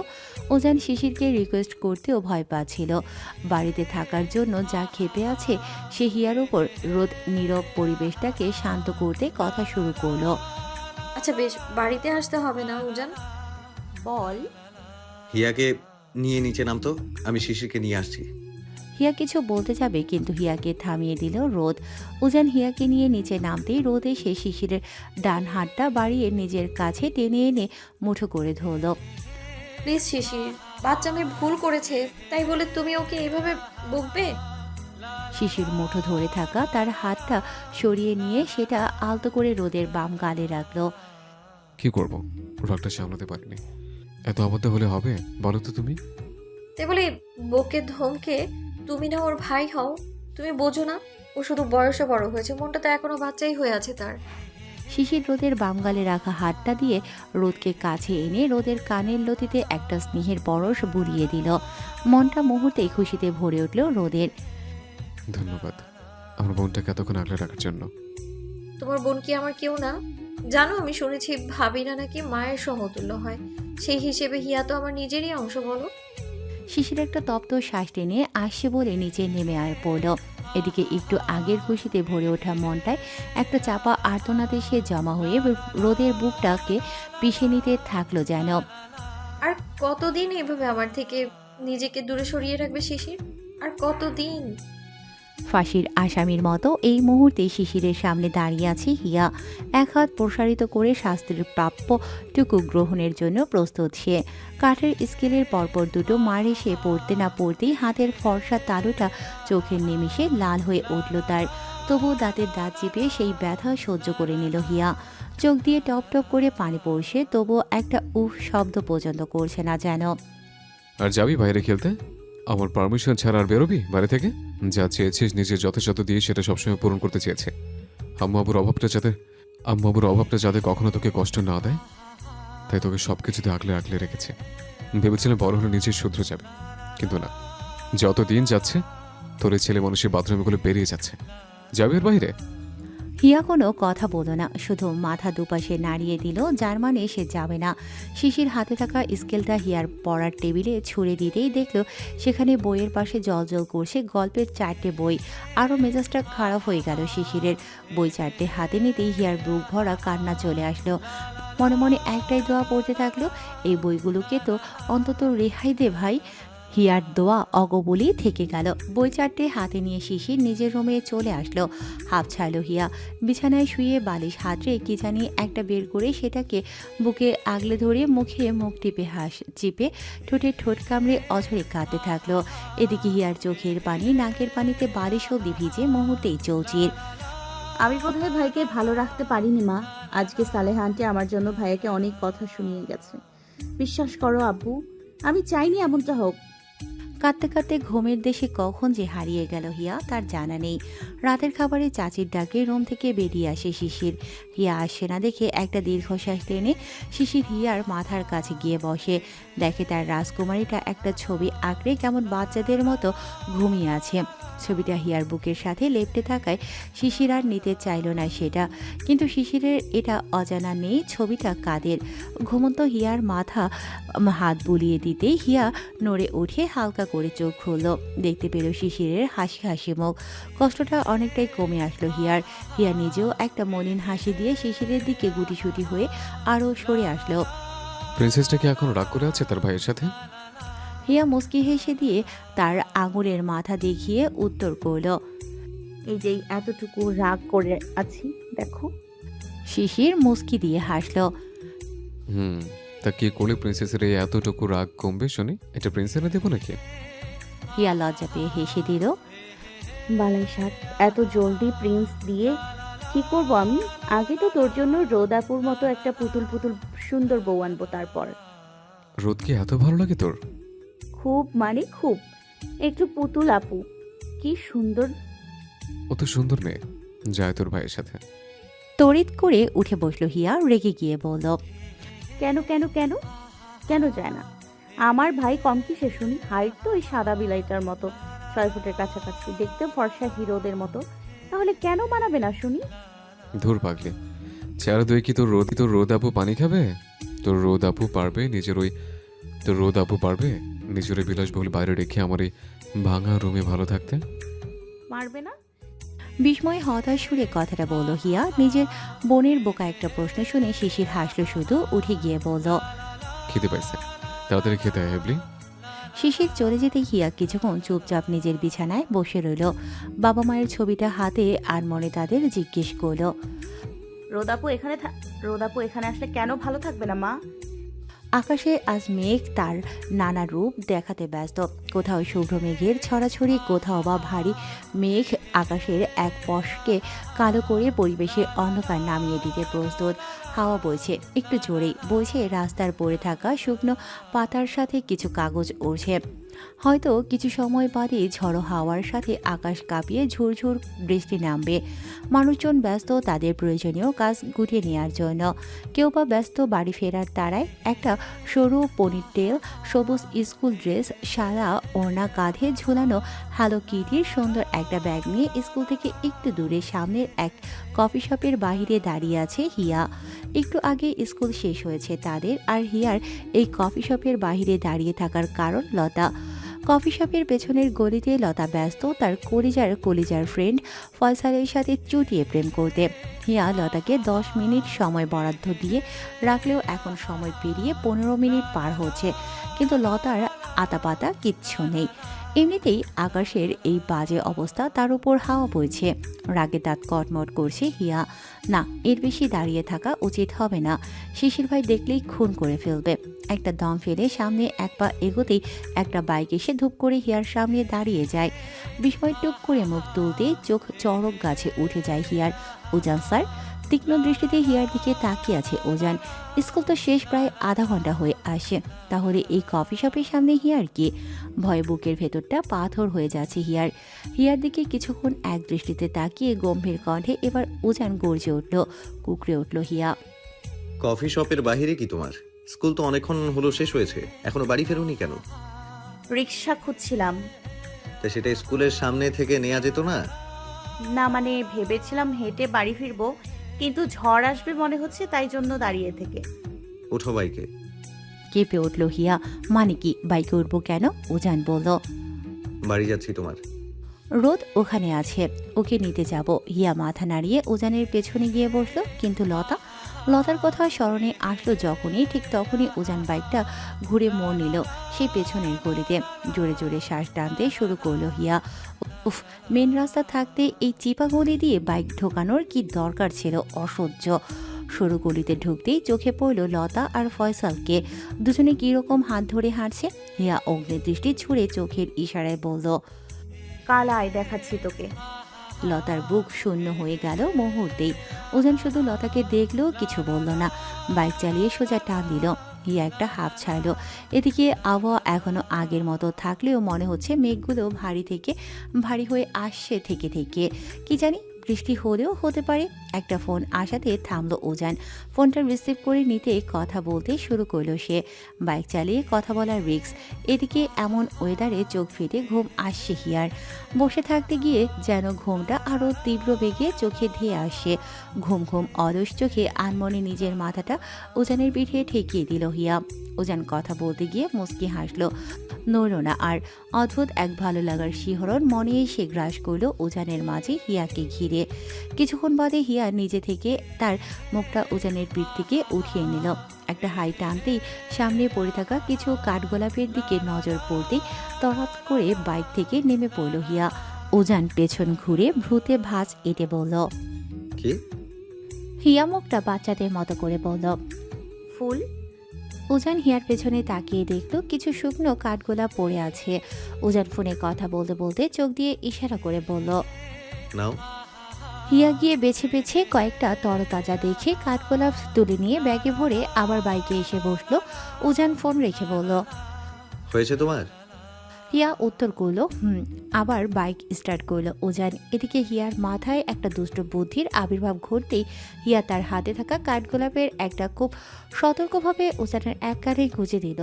উজান শিশিরকে রিকোয়েস্ট করতেও ভয় পাচ্ছিল। বাড়িতে থাকার জন্য যা ক্ষেপে আছে সে হিয়ার উপর। রোদ নীরব পরিবেশটাকে শান্ত করতে কথা শুরু করলো। আচ্ছা বেশ, বাড়িতে আসতে হবে না উজান। বল। হিয়াকে নিয়ে নিচে নামতো, আমি শিশিরকে নিয়ে আসছি। হিয়া কিছু বলতে যাবে, কিন্তু হিয়াকে থামিয়ে দিল রোদ। উজান হিয়াকে নিয়ে নিচে নামতেই রোদ এসে শিশিরের ডান হাতটা বাড়িয়ে নিজের কাছে টেনে এনে মুঠো করে ধরল। প্লিজ শিশির, বাচ্চা মেয়ে ভুল করেছে, তাই বলে তুমি ওকে এভাবে বকবে? শিশির মুঠো ধরে থাকা তার হাতটা সরিয়ে নিয়ে সেটা আলতো করে রোদের বাম গালে রাখলো। কি করব, রাগটা সামলাতে পারিনি। এত অবাধ্য হলে হবে বলো তো তুমি? তাই বলে বকে ধমকে তুমি না ওর ভাই হও? তুমি বোঝো না ও শুধু বয়সে বড় হয়েছে, মনটা তো এখনো বাচ্চাই হয়ে আছে তার। শিশির রোদের বাম গালে রাখা হাতটা দিয়ে রোদকে কাছে এনে রোদের কানের লতিতে একটা স্নেহের পরশ বুলিয়ে দিল। মনটা মুহূর্তেই খুশিতে ভরে উঠল রোদের। ধন্যবাদ আমার বোনটাকে এতক্ষণ আগলে রাখার জন্য। তোমার বোন কি আমার কেউ না? জানো, আমি শুনেছি ভাবিনা নাকি মায়ের সমতুল্য হয়। সেই হিসেবে হিয়া তো আমার নিজেরই অংশ, বলো। শিশির একটা তপ্ত শ্বাস টেনে আসছে বলে নিচে নেমে আর পড়ল। এদিকে একটু আগের খুশিতে ভরে ওঠা মনটায় একটা চাপা আর্তনাদে সে জমা হয়ে রোদের বুকটাকে পিষে নিতে থাকলো যেন। আর কতদিন এভাবে আমার থেকে নিজেকে দূরে সরিয়ে রাখবে শিশির? আর কতদিন? ফাঁসির আসামির মতো এই মুহূর্তে শিশিরের সামনে দাঁড়িয়ে আছে হিয়া। এক হাত প্রসারিত করে শাস্তির প্রাপ্যটুকু গ্রহণের জন্য প্রস্তুত সে। কাঠের স্কেলের পরপর দুটো মার এসে পড়তে না পড়তেই হাতের ফর্সা তালুটা চোখের নিমিষে লাল হয়ে উঠল তার। তবুও দাঁতের দাঁত চিপে সেই ব্যথা সহ্য করে নিল হিয়া। চোখ দিয়ে টপ টপ করে পানি পড়ছে, তবুও একটা উফ শব্দ পর্যন্ত করছে না যেন। আর যাবি বাইরে খেলতে? আমার পারমিশন ছাড়া আর বেরোবি বাইরে থেকে? যা চেয়েছিস নিজের যথাযথ দিয়ে সেটা সবসময় পূরণ করতে চেয়েছে। আম্মু আবুর অভাবটা যাতে কখনো তোকে কষ্ট না দেয়। তাই তোকে সবকিছুতে আগলে আগলে রেখেছি। ভেবেছিলাম বড় হলে নিজেই শুধরে যাবে, কিন্তু না। যত দিন যাচ্ছে তোর এই ছেলে মানুষের বাথরুমগুলো বেরিয়ে যাচ্ছে। যাবি এর বাইরে? হিয়া কোনো কথা বলল না, শুধু মাথা দুপাশে নাড়িয়ে দিল, যার মানে সে যাবে না। শিশির হাতে থাকা স্কেলটা হিয়ার পড়ার টেবিলে ছুঁড়ে দিতেই দেখল সেখানে বইয়ের পাশে জল করছে গল্পের 4টে বই। আরও মেজাজটা খারাপ হয়ে গেল শিশিরের। বই 4টে হাতে নিতেই হিয়ার বুক ভরা কান্না চলে আসলো। মনে মনে একটাই দোয়া পড়তে থাকলো, এই বইগুলোকে তো অন্তত রেহাই দে ভাই। হিয়ার দোয়া অগবলি থেকে গেল। বই 4টে হাতে নিয়ে শিশির নিজের রুমে চলে আসলো। হাঁপ ছাড়ল হিয়া। বিছানায় শুয়ে বালিশ হাতড়ে কি জানি একটা বের করে সেটাকে বুকে আগলে ধরে মুখে মুখ টিপে চিপে ঠোঁটে ঠোঁট কামড়ে অঝরে কাঁদতে থাকলো। এদিকে হিয়ার চোখের পানি নাকের পানিতে বালিশ অব্দি ভিজে মুহূর্তেই চৌচির। আমি বোধহয় ভাইকে ভালো রাখতে পারিনি মা। আজকে সালেহা আন্টি আমার জন্য ভাইয়াকে অনেক কথা শুনিয়ে গেছে। বিশ্বাস করো আব্বু, আমি চাইনি এমনটা হোক। কাঁদতে কাঁদতে ঘুমের দেশে কখন যে হারিয়ে গেল হিয়া তার জানা নেই। রাতের খাবারে চাচির ডাকে রুম থেকে বেরিয়ে আসে শিশির। হিয়া আসে না দেখে একটা দীর্ঘশ্বাস টেনে শিশির হিয়ার মাথার কাছে গিয়ে বসে। দেখে তার রাজকুমারীটা একটা ছবি আঁকড়ে কেমন বাচ্চাদের মতো ঘুমিয়ে আছে। ছবিটা হিয়ার বুকের সাথে লেপ্টে থাকায় শিশির আর নিতে চাইল না সেটা। কিন্তু শিশিরের এটা অজানা নেই ছবিটা কাদের। ঘুমন্ত হিয়ার মাথা হাত বুলিয়ে দিতেই হিয়া নড়ে উঠে হালকা করে চোখ খুলল। দেখতে পেল শিশিরের হাসি হাসি মুখ। কষ্টটা অনেকটাই কমে আসলো হিয়ার। হিয়া নিজেও একটা মলিন হাসি দিয়ে শিশিরের দিকে গুটিসুটি হয়ে আরও সরে আসলো। প্রিন্সেসটা কি এখন রাগ করে আছে তার ভাইয়ের সাথে? হিয়া মুচকি হেসে দিয়ে তার আঙুলের মাথা দেখিয়ে উত্তর করল, এই যে এতটুকু রাগ করে আছি দেখো। শিশির মুচকি দিয়ে হাসলো। তা কি করলে প্রিন্সেসের এই এতটুকু রাগ কমবে শুনি? এটা প্রিন্সেসে দেবো নাকি? হিয়া লজ্জা পেয়ে হেসে দিল। বালাই ষাট, এত জলদি প্রিন্স দিয়ে কি করব আমি? আগে তো তোর জন্য রোদাপুর মতো একটা পুতুল পুতুল সুন্দর বউ আনবো, তারপর। রোদ কি এত ভালো লাগে তোর? খুব মানে খুব। একটু পুতুল আপু, কি সুন্দর। ও তো সুন্দর মেয়ে, যায় তোর ভাইয়ের সাথে। তড়িৎ করে উঠে বসলো হিয়া, রেগে গিয়ে বলল, কেন কেন কেন কেন যায় না? আমার ভাই কম কিসে শুনি? হাইট তো ওই সাদা বিলাইটার মতো, 6 ফুটের কাছাকাছি, দেখতে ফর্সা হিরোদের মতো। তাহলে কেন মানাবে না শুনি? ধুর পাগলি, চেহারা দুই কি তোর রোদ আপু পানি খাবে? তোর রোদ আপু পারবে নিজের বিলাসবহুল বাইরে রেখে আমার এই ভাঙা রুমে ভালো থাকতে? মারবে না? বিস্ময় হতাশ সুরে কথাটা বলল হিয়া। নিজের বোনের বোকা একটা প্রশ্ন শুনে শিশির হাসলো শুধু। উঠে গিয়ে বলল, খেতে পাইছে, তাড়াতাড়ি খেতে হয় হেবলি। শিশির চলে যেতে হিয়া কিছুক্ষণ চুপচাপ নিজের বিছানায় বসে রইল। বাবা মায়ের ছবিটা হাতে আর মনে তাদের জিজ্ঞেস করল, রোদাপু এখানে আসলে কেন ভালো থাকবে না মা? আকাশে আজ মেঘ তার নানা রূপ দেখাতে ব্যস্ত। কোথাও শুভ্র মেঘের ছড়াছড়ি, কোথাও বা ভারী মেঘ আকাশের এক পশকে কালো করে পরিবেশে অন্ধকার নামিয়ে দিতে প্রস্তুত। হাওয়া বইছে, একটু জোরেই বইছে। রাস্তার পড়ে থাকা শুকনো পাতার সাথে কিছু কাগজ উড়ছে। হয়তো কিছু সময় বাদে ঝড়ো হাওয়ার সাথে আকাশ কাঁপিয়ে ঝুরঝুর বৃষ্টি নামবে। মানুষজন ব্যস্ত তাদের প্রয়োজনীয় কাজ গুটিয়ে নেওয়ার জন্য। কেউ বা ব্যস্ত বাড়ি ফেরার তাড়ায়। একটা সরু পনিটেল, সবুজ স্কুল ড্রেস, সাদা ওড়না, কাঁধে ঝুলানো হ্যালো কিটির সুন্দর একটা ব্যাগ নিয়ে স্কুল থেকে একটু দূরে সামনের এক কফি শপের বাহিরে দাঁড়িয়ে আছে হিয়া। একটু আগে স্কুল শেষ হয়েছে তাদের। আর হিয়ার এই কফি শপের বাহিরে দাঁড়িয়ে থাকার কারণ লতা। কফি শপের পেছনের গলিতে লতা ব্যস্ত তার কলিজার ফ্রেন্ড ফয়সালের সাথে চুটিয়ে প্রেম করতে। হিয়া লতাকে 10 মিনিট সময় বরাদ্দ দিয়ে রাখলেও এখন সময় পেরিয়ে 15 মিনিট পার হচ্ছে, কিন্তু লতার আতাপাতা কিচ্ছু নেই। এমনিতেই আকাশের এই বাজে অবস্থা, তার উপর হাওয়া বইছে। রাগে দাঁত কটমট করছে হিয়া। না, এর বেশি দাঁড়িয়ে থাকা উচিত হবে না। শিশির ভাই দেখলেই খুন করে ফেলবে। একটা দম ফেলে সামনে এক পা এগোতেই একটা বাইক এসে ধূপ করে হিয়ার সামনে দাঁড়িয়ে যায়। বিস্ময় টুক করে মুখ তুলতেই চোখ চড়ক গাছে উঠে যায় হিয়ার। Ujan sir. তীক্ষ্ণ দৃষ্টিতে হিয়ার দিকে তাকিয়ে আছে উজান। স্কুল তো শেষ প্রায় আধা ঘন্টা হয়ে আসে, তাহলে এই কফি শপের সামনে হিয়ার কি? ভয়ে বুকের ভেতরটা পাথর হয়ে যাচ্ছে হিয়ার দিকে কিছুক্ষণ এক দৃষ্টিতে তাকিয়ে গম্ভীর কণ্ঠে এবার উজান গর্জে উঠল, কুকড়ে উঠল হিয়া। কফি শপের বাহিরে কি তোমার? স্কুল তো অনেকক্ষণ হলো শেষ হয়েছে, এখনো বাড়ি ফেরোনি কেন? রিক্সা খুঁজছিলাম। তা সেটা স্কুলের সামনে থেকে নেওয়া যেত না? না মানে ভেবেছিলাম হেঁটে বাড়ি ফিরবো, কিন্তু ঝড় আসবে মনে হচ্ছে, তাই জন্য দাঁড়িয়ে থেকে। উঠো বাইকে। কেঁপে উঠল হিয়া। মানে কি, বাইকে উঠবো কেন? উজান বলল। বাড়ি যাচ্ছি তোমার। রোদ ওখানে আছে, ওকে নিতে যাব। হিয়া মাথা নাড়িয়ে উজানের পেছনে গিয়ে বসলো, কিন্তু লতার কথা স্মরণে আসলো যখনই, ঠিক তখনই উজান বাইকটা ঘুরে মোড় নিল সেই পেছনের গলিতে। জোরে জোরে শ্বাস টানতে শুরু করলো হিয়া। উফ, মেন রাস্তা থাকতে এই চিপা গলি দিয়ে বাইক ঢোকানোর কি দরকার ছিল? অসহ্য। সরু গলিতে ঢুকতেই চোখে পড়ল লতা আর ফয়সালকে। দুজনে কিরকম হাত ধরে হাঁটছে। হিয়া অগ্নিদৃষ্টি ছুঁড়ে চোখের ইশারায় বলল, কাল আয়, দেখাচ্ছি তোকে। লতার বুক শূন্য হয়ে গেল মুহূর্তেই। উজান শুধু লতাকে দেখলো, কিছু বলল না। বাইক চালিয়ে সোজা টান দিল। হিয়া একটা হাঁপ ছাড়ল। এদিকে আবহাওয়া এখনো আগের মতো থাকলেও মনে হচ্ছে মেঘগুলো ভারী হয়ে আসছে থেকে থেকে। কি জানি বৃষ্টি হলেও হতে পারে। একটা ফোন আসাতে থামলো উজান। ফোনটা রিসিভ করে নিতে কথা বলতে শুরু করলো সে। বাইক চালিয়ে কথা বলার রিস্ক। এদিকে এমন ওয়েদারে চোখ ফিরে ঘুম আসছে হিয়ার। বসে থাকতে গিয়ে যেন ঘুমটা আরও তীব্র বেগে চোখে ধেয়ে আসে। ঘুম ঘুম অলস চোখে আনমনে নিজের মাথাটা উজানের পিঠে ঠেকিয়ে দিল হিয়া। উজান কথা বলতে গিয়ে মুচকি হাসলো, নড়ল না আর। অদ্ভুত এক ভালো লাগার শিহরণ মনে এসে গ্রাস করলো উজানের মাঝে হিয়াকে ঘিরে। কিছুক্ষণ বাদে হিয়া নিজে থেকে তার মুখটা উজানের পিঠ থেকে উঠিয়ে নিল। একটা হাই টানতেই সামনে পড়ে থাকা কিছু কাঠগোলাপের দিকে নজর পড়তেই তড়াৎ করে বাইক থেকে নেমে পড়ল হিয়া। উজান পেছন ঘুরে ভ্রুতে ভাঁজ এঁটে বলল, কি? হিয়া মুখটা বাচ্চাদের মতো করে বলল, ফুল। উজান হিয়ার পেছনে তাকিয়ে দেখল কিছু শুকনো কাঠগোলাপ পড়ে আছে। উজান ফোনে কথা বলতে বলতে চোখ দিয়ে ইশারা করে বলল। নাও। হিয়া গিয়ে বেছে বেছে কয়েকটা তরতাজা দেখে কাঠগোলাপ তুলে নিয়ে ব্যাগে ভরে আবার বাইকে এসে বসলো। উজান ফোন রেখে বলল, হয়েছে তোমার? হিয়া উত্তর করলো, আবার বাইক স্টার্ট করলো উজান। এদিকে হিয়ার মাথায় একটা দুষ্ট বুদ্ধির আবির্ভাব ঘটতেই হিয়া তার হাতে থাকা কাঠগোলাপের একটা খুব সতর্কভাবে উজানের এক কানে গুঁজে দিল।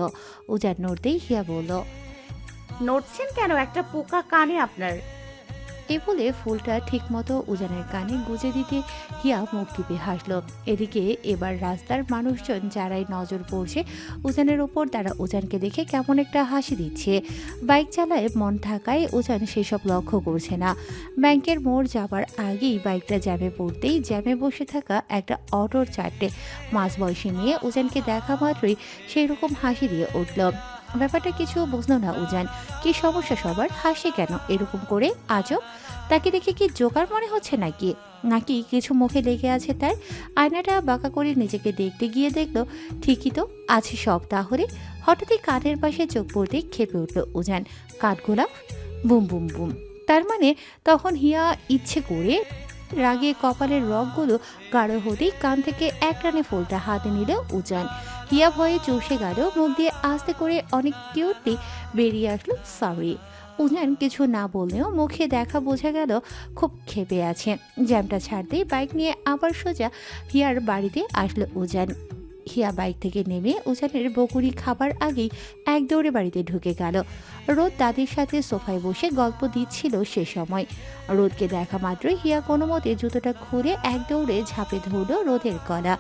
উজান নড়তেই হিয়া বলল, নড়ছেন কেন? একটা পোকা কানে আপনার। এ বলে ফুলটা ঠিকমতো উজানের কানে গুঁজে দিতে হিয়া মুখ টিপে হাসল। এদিকে এবার রাস্তার মানুষজন যারাই নজর পড়ছে উজানের ওপর, তারা উজানকে দেখে কেমন একটা হাসি দিচ্ছে। বাইক চালায় মন থাকায় উজান সেসব লক্ষ্য করছে না। ব্যাংকের মোড় যাবার আগেই বাইকটা জ্যামে পড়তেই জ্যামে বসে থাকা একটা অটোর চারটে মাঝবয়সী মেয়ে উজানকে দেখা মাত্রই সেই রকম হাসি দিয়ে উঠল। ব্যাপারটা কিছু বুঝলো না উজান। কি সমস্যা সবার? হাসে কেন এরকম করে আজব? তাকে দেখে কি জোকার মনে হচ্ছে নাকি কিছু মুখে লেগে আছে তার? আয়নাটা বাঁকা করে নিজেকে দেখতে গিয়ে দেখলো ঠিকই তো আছে সব। তাহলে হঠাৎই কানের পাশে চোখ পড়তেই ক্ষেপে উঠল উজান। কাঠগোলাপ! Boom boom boom! তার মানে তখন হিয়া ইচ্ছে করে রাগে কপালের রগগুলো গাঢ় হতেই কান থেকে এক টানে ফুলটা হাতে নিল উজান। হিয়া ভয়ে চুষে গেল। মুখ দিয়ে আস্তে করে অনেক কিউটলি বেরিয়ে আসলো সরি। উজান কিছু না বললেও মুখে দেখা বোঝা গেল খুব ক্ষেপে আছে। জ্যামটা ছাড়তেই বাইক নিয়ে আবার সোজা হিয়ার বাড়িতে আসলো উজান। হিয়া বাইক থেকে নেমে উজানের বকুড়ি খাবার আগেই এক দৌড়ে বাড়িতে ঢুকে গেল। রোদ দাদির সাথে সোফায় বসে গল্প দিচ্ছিল সে সময়। রোদকে দেখা মাত্রই হিয়া কোনো মতে জুতোটা খুলে এক দৌড়ে ঝাঁপে ধরল রোদের গলা।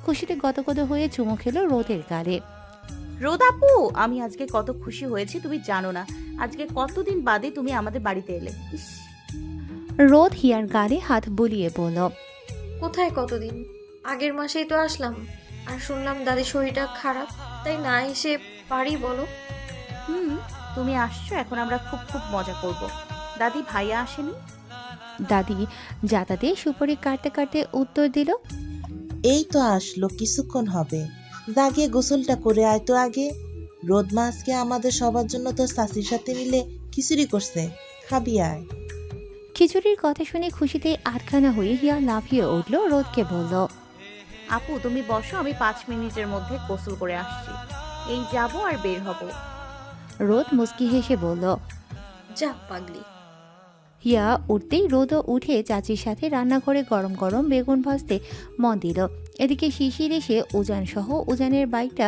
খুশিতে গদগদ হয়ে চুমু খেলো রোদের গালে। রোদ আপু, আমি আজকে কত খুশি হয়েছি তুমি জানো না। আজকে কতদিন বাদে তুমি আমাদের বাড়িতে এলে। ইস, রোদ হিয়ার গালে হাত বুলিয়ে বলল, কোথায় কতদিন? আগের মাসেই তো আসলাম। আর শুনলাম দাদির শরীরটা খারাপ, তাই না এসে পারি বলো? তুমি আসছো, এখন আমরা খুব খুব মজা করব। দাদি ভাইয়া আসেনি? দাদি যাতাতে সুপারি কাটতে কাটতে উত্তর দিল, এই তো আসলো, কিছুক্ষণ হবে। জাগে গোসলটা করে আয় তো আগে। রোদ মা আজকে আমাদের সবার জন্য তোর চাচির সাথে মিলে খিচুড়ি করছে, খাবি আয়। খিচুড়ির কথা শুনে খুশিতে আটখানা হয়ে হিয়া লাফিয়ে উঠল। রোদকে বলল, আপু তুমি বসো, আমি 5 মিনিটের মধ্যে গোসল করে আসছি। এই যাব আর বের হব। রোদ মুচকি হেসে বলল, যা পাগলি। হিয়া উঠতেই রোদও উঠে চাচির সাথে রান্নাঘরে গরম গরম বেগুন ভাজতে মন দিল। এদিকে শিশির এসে উজান সহ উজানের বাইকটা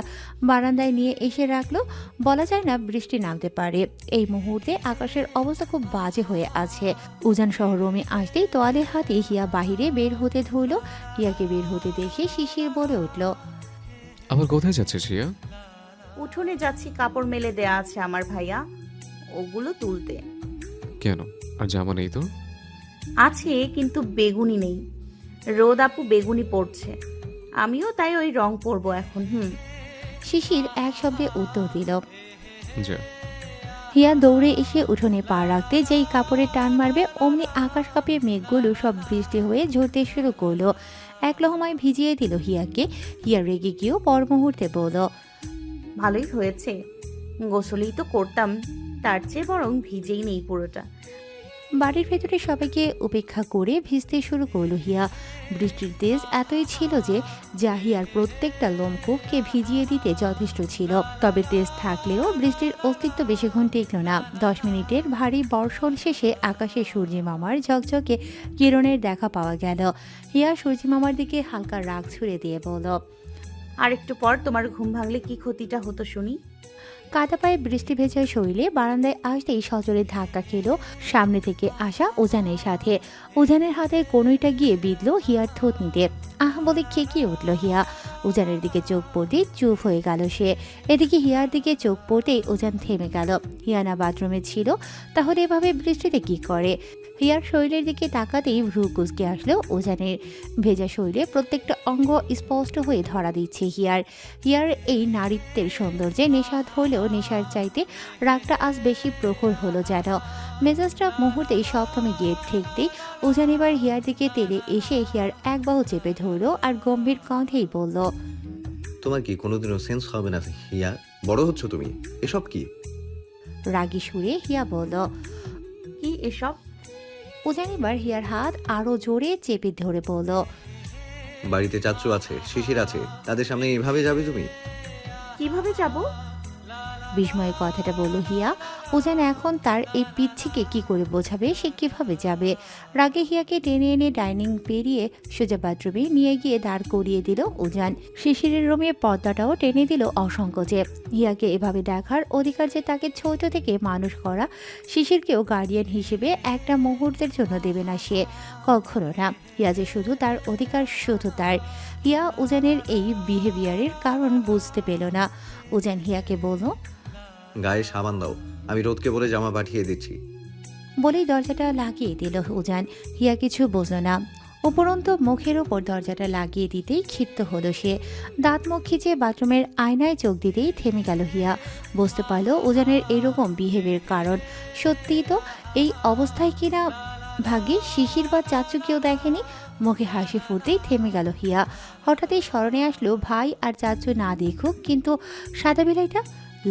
বারান্দায় নিয়ে এসে রাখলো। বলা যায় না বৃষ্টি নামতে পারে। এই মুহূর্তে আকাশের অবস্থা খুব বাজে হয়ে আছে। উজান সহ রুমে আসতেই তোয়ালে হাতে হিয়া বাহিরে বের হতে ধরল। হিয়াকে বের হতে দেখে শিশির বলে উঠল, আবার কোথায় যাচ্ছিস হিয়া? উঠোনে যাচ্ছি, কাপড় মেলে দেয়া আছে আমার ভাইয়া, ওগুলো তুলতে। কেন, আর জামা নেই তো? আছে, কিন্তু বেগুনি নেই। রোদ আপু বেগুনি পড়ছে, আমিও তাই ওই রং পরবো এখন। শিশির এক শব্দে উত্তর দিল। যা। হিয়া দৌড়ে এসে উঠোনে পা রাখতে যেই কাপড়ে টান মারবে অমনি আকাশ কাঁপিয়ে মেঘগুলো সব বৃষ্টি হয়ে ঝরতে শুরু করলো। এক লহমায় ভিজিয়ে দিল হিয়াকে। হিয়া রেগে গিয়েও পর মুহূর্তে বলল, ভালোই হয়েছে, গোসলেই তো করতাম, তার চেয়ে বরং ভিজেই নেই পুরোটা। বাড়ির ভেতরে সবাইকে উপেক্ষা করে ভিজতে শুরু করলো হিয়া। বৃষ্টির তেজ এতই ছিল যে যা হিয়ার প্রত্যেকটা লোমকূপকে ভিজিয়ে দিতে যথেষ্ট ছিল। তবে তেজ থাকলেও বৃষ্টির অস্তিত্ব বেশিক্ষণ টিকল না। 10 মিনিটের ভারী বর্ষণ শেষে আকাশে সূর্যি মামার ঝকঝকে কিরণের দেখা পাওয়া গেল। হিয়া সূর্যি মামার দিকে হালকা রাগ ছুড়ে দিয়ে বলল, আর একটু পর তোমার ঘুম ভাঙলে কি ক্ষতিটা হতো শুনি। কাদা পায়ে বৃষ্টি ভেজা শরীরে বারান্দায় আসতেই সজোরে ধাক্কা খেলো সামনে থেকে আসা উজানের সাথে। উজানের হাতের কনুইটা গিয়ে বিঁধল হিয়ার থুতনিতে। আহ বলে খেকিয়ে উঠল হিয়া। উজানের দিকে চোখ পড়তেই চুপ হয়ে গেল সে। এদিকে হিয়ার দিকে চোখ পড়তেই উজান থেমে গেল। হিয়া না বাথরুমে ছিল, তাহলে এভাবে বৃষ্টিতে কি করে? হিয়ার শরীরের দিকে তাকাতেই ভ্রু কুঁচকে আসলো উজানের। ভেজা শরীরে প্রত্যেকটা অঙ্গ স্পষ্ট হয়ে ধরা দিচ্ছে হিয়ার এই নারীত্বের সৌন্দর্যে নেশা হলেও নেশার চাইতে রাগটা আজ বেশি প্রখর হলো যেন। মেজাজটা মুহূর্তেই সপ্তমে গিয়ে ঠেকতেই উজান এবার হিয়ার দিকে তেড়ে এসে হিয়ার এক বাহু চেপে ধরলো আর গম্ভীর কণ্ঠেই বলল, তোমার কি কোনোদিনও সেন্স হবে না হিয়া? বড় হচ্ছ তুমি, এসব কি? রাগী সুরে হিয়া বলল। কি এসব? উজান এবার হিয়ার হাত আরো জোরে চেপে ধরে বলল, বাড়িতে চাচ্চু আছে, শিশির আছে, তাদের সামনে এভাবে যাবে তুমি? কিভাবে যাব? বিস্ময়ে কথাটা বলল হিয়া। উজান এখন তার এই পিচ্ছিকে কি করে বোঝাবে, সে কিভাবে যাবে? রাগে হিয়াকে টেনে এনে ডাইনিং পেরিয়ে সোজা বাথরুমে নিয়ে গিয়ে দাঁড় করিয়ে দিল উজান। শিশিরের রুমে পর্দাটাও টেনে দিল অসংকোচে। হিয়াকে এভাবে দেখার অধিকার যে তাকে ছোট থেকে মানুষ করা, শিশিরকেও গার্ডিয়ান হিসেবে একটা মুহূর্তের জন্য দেবে না সে, কখনো না। হিয়া যে শুধু তার অধিকার, শুধু তার। হিয়া উজানের এই বিহেভিয়ারের কারণ বুঝতে পেল না। উজান হিয়াকে বলল, গায়ে সাবান দাও, আমি রোদকে বলে জামা পাঠিয়ে দিচ্ছি। বলেই দরজাটা লাগিয়ে দিল উজান। হিয়া কিছু বুঝল না। উপরন্তু মুখের ওপর দরজাটা লাগিয়ে দিতেই ক্ষিপ্ত হলো সে। দাঁত মুখ খিচে বাথরুমের আয়নায় চোখ দিতেই থেমে গেল হিয়া। বুঝতে পারল উজানের এরকম বিহেভের কারণ। সত্যিই তো এই অবস্থায় কিনা ভাগ্যে শিশির বা চাচু কেউ দেখেনি। মুখে হাসি ফুটতেই থেমে গেল হিয়া। হঠাৎই স্মরণে আসলো ভাই আর চাচু না দেখুক, কিন্তু সাদা বিলাইটা।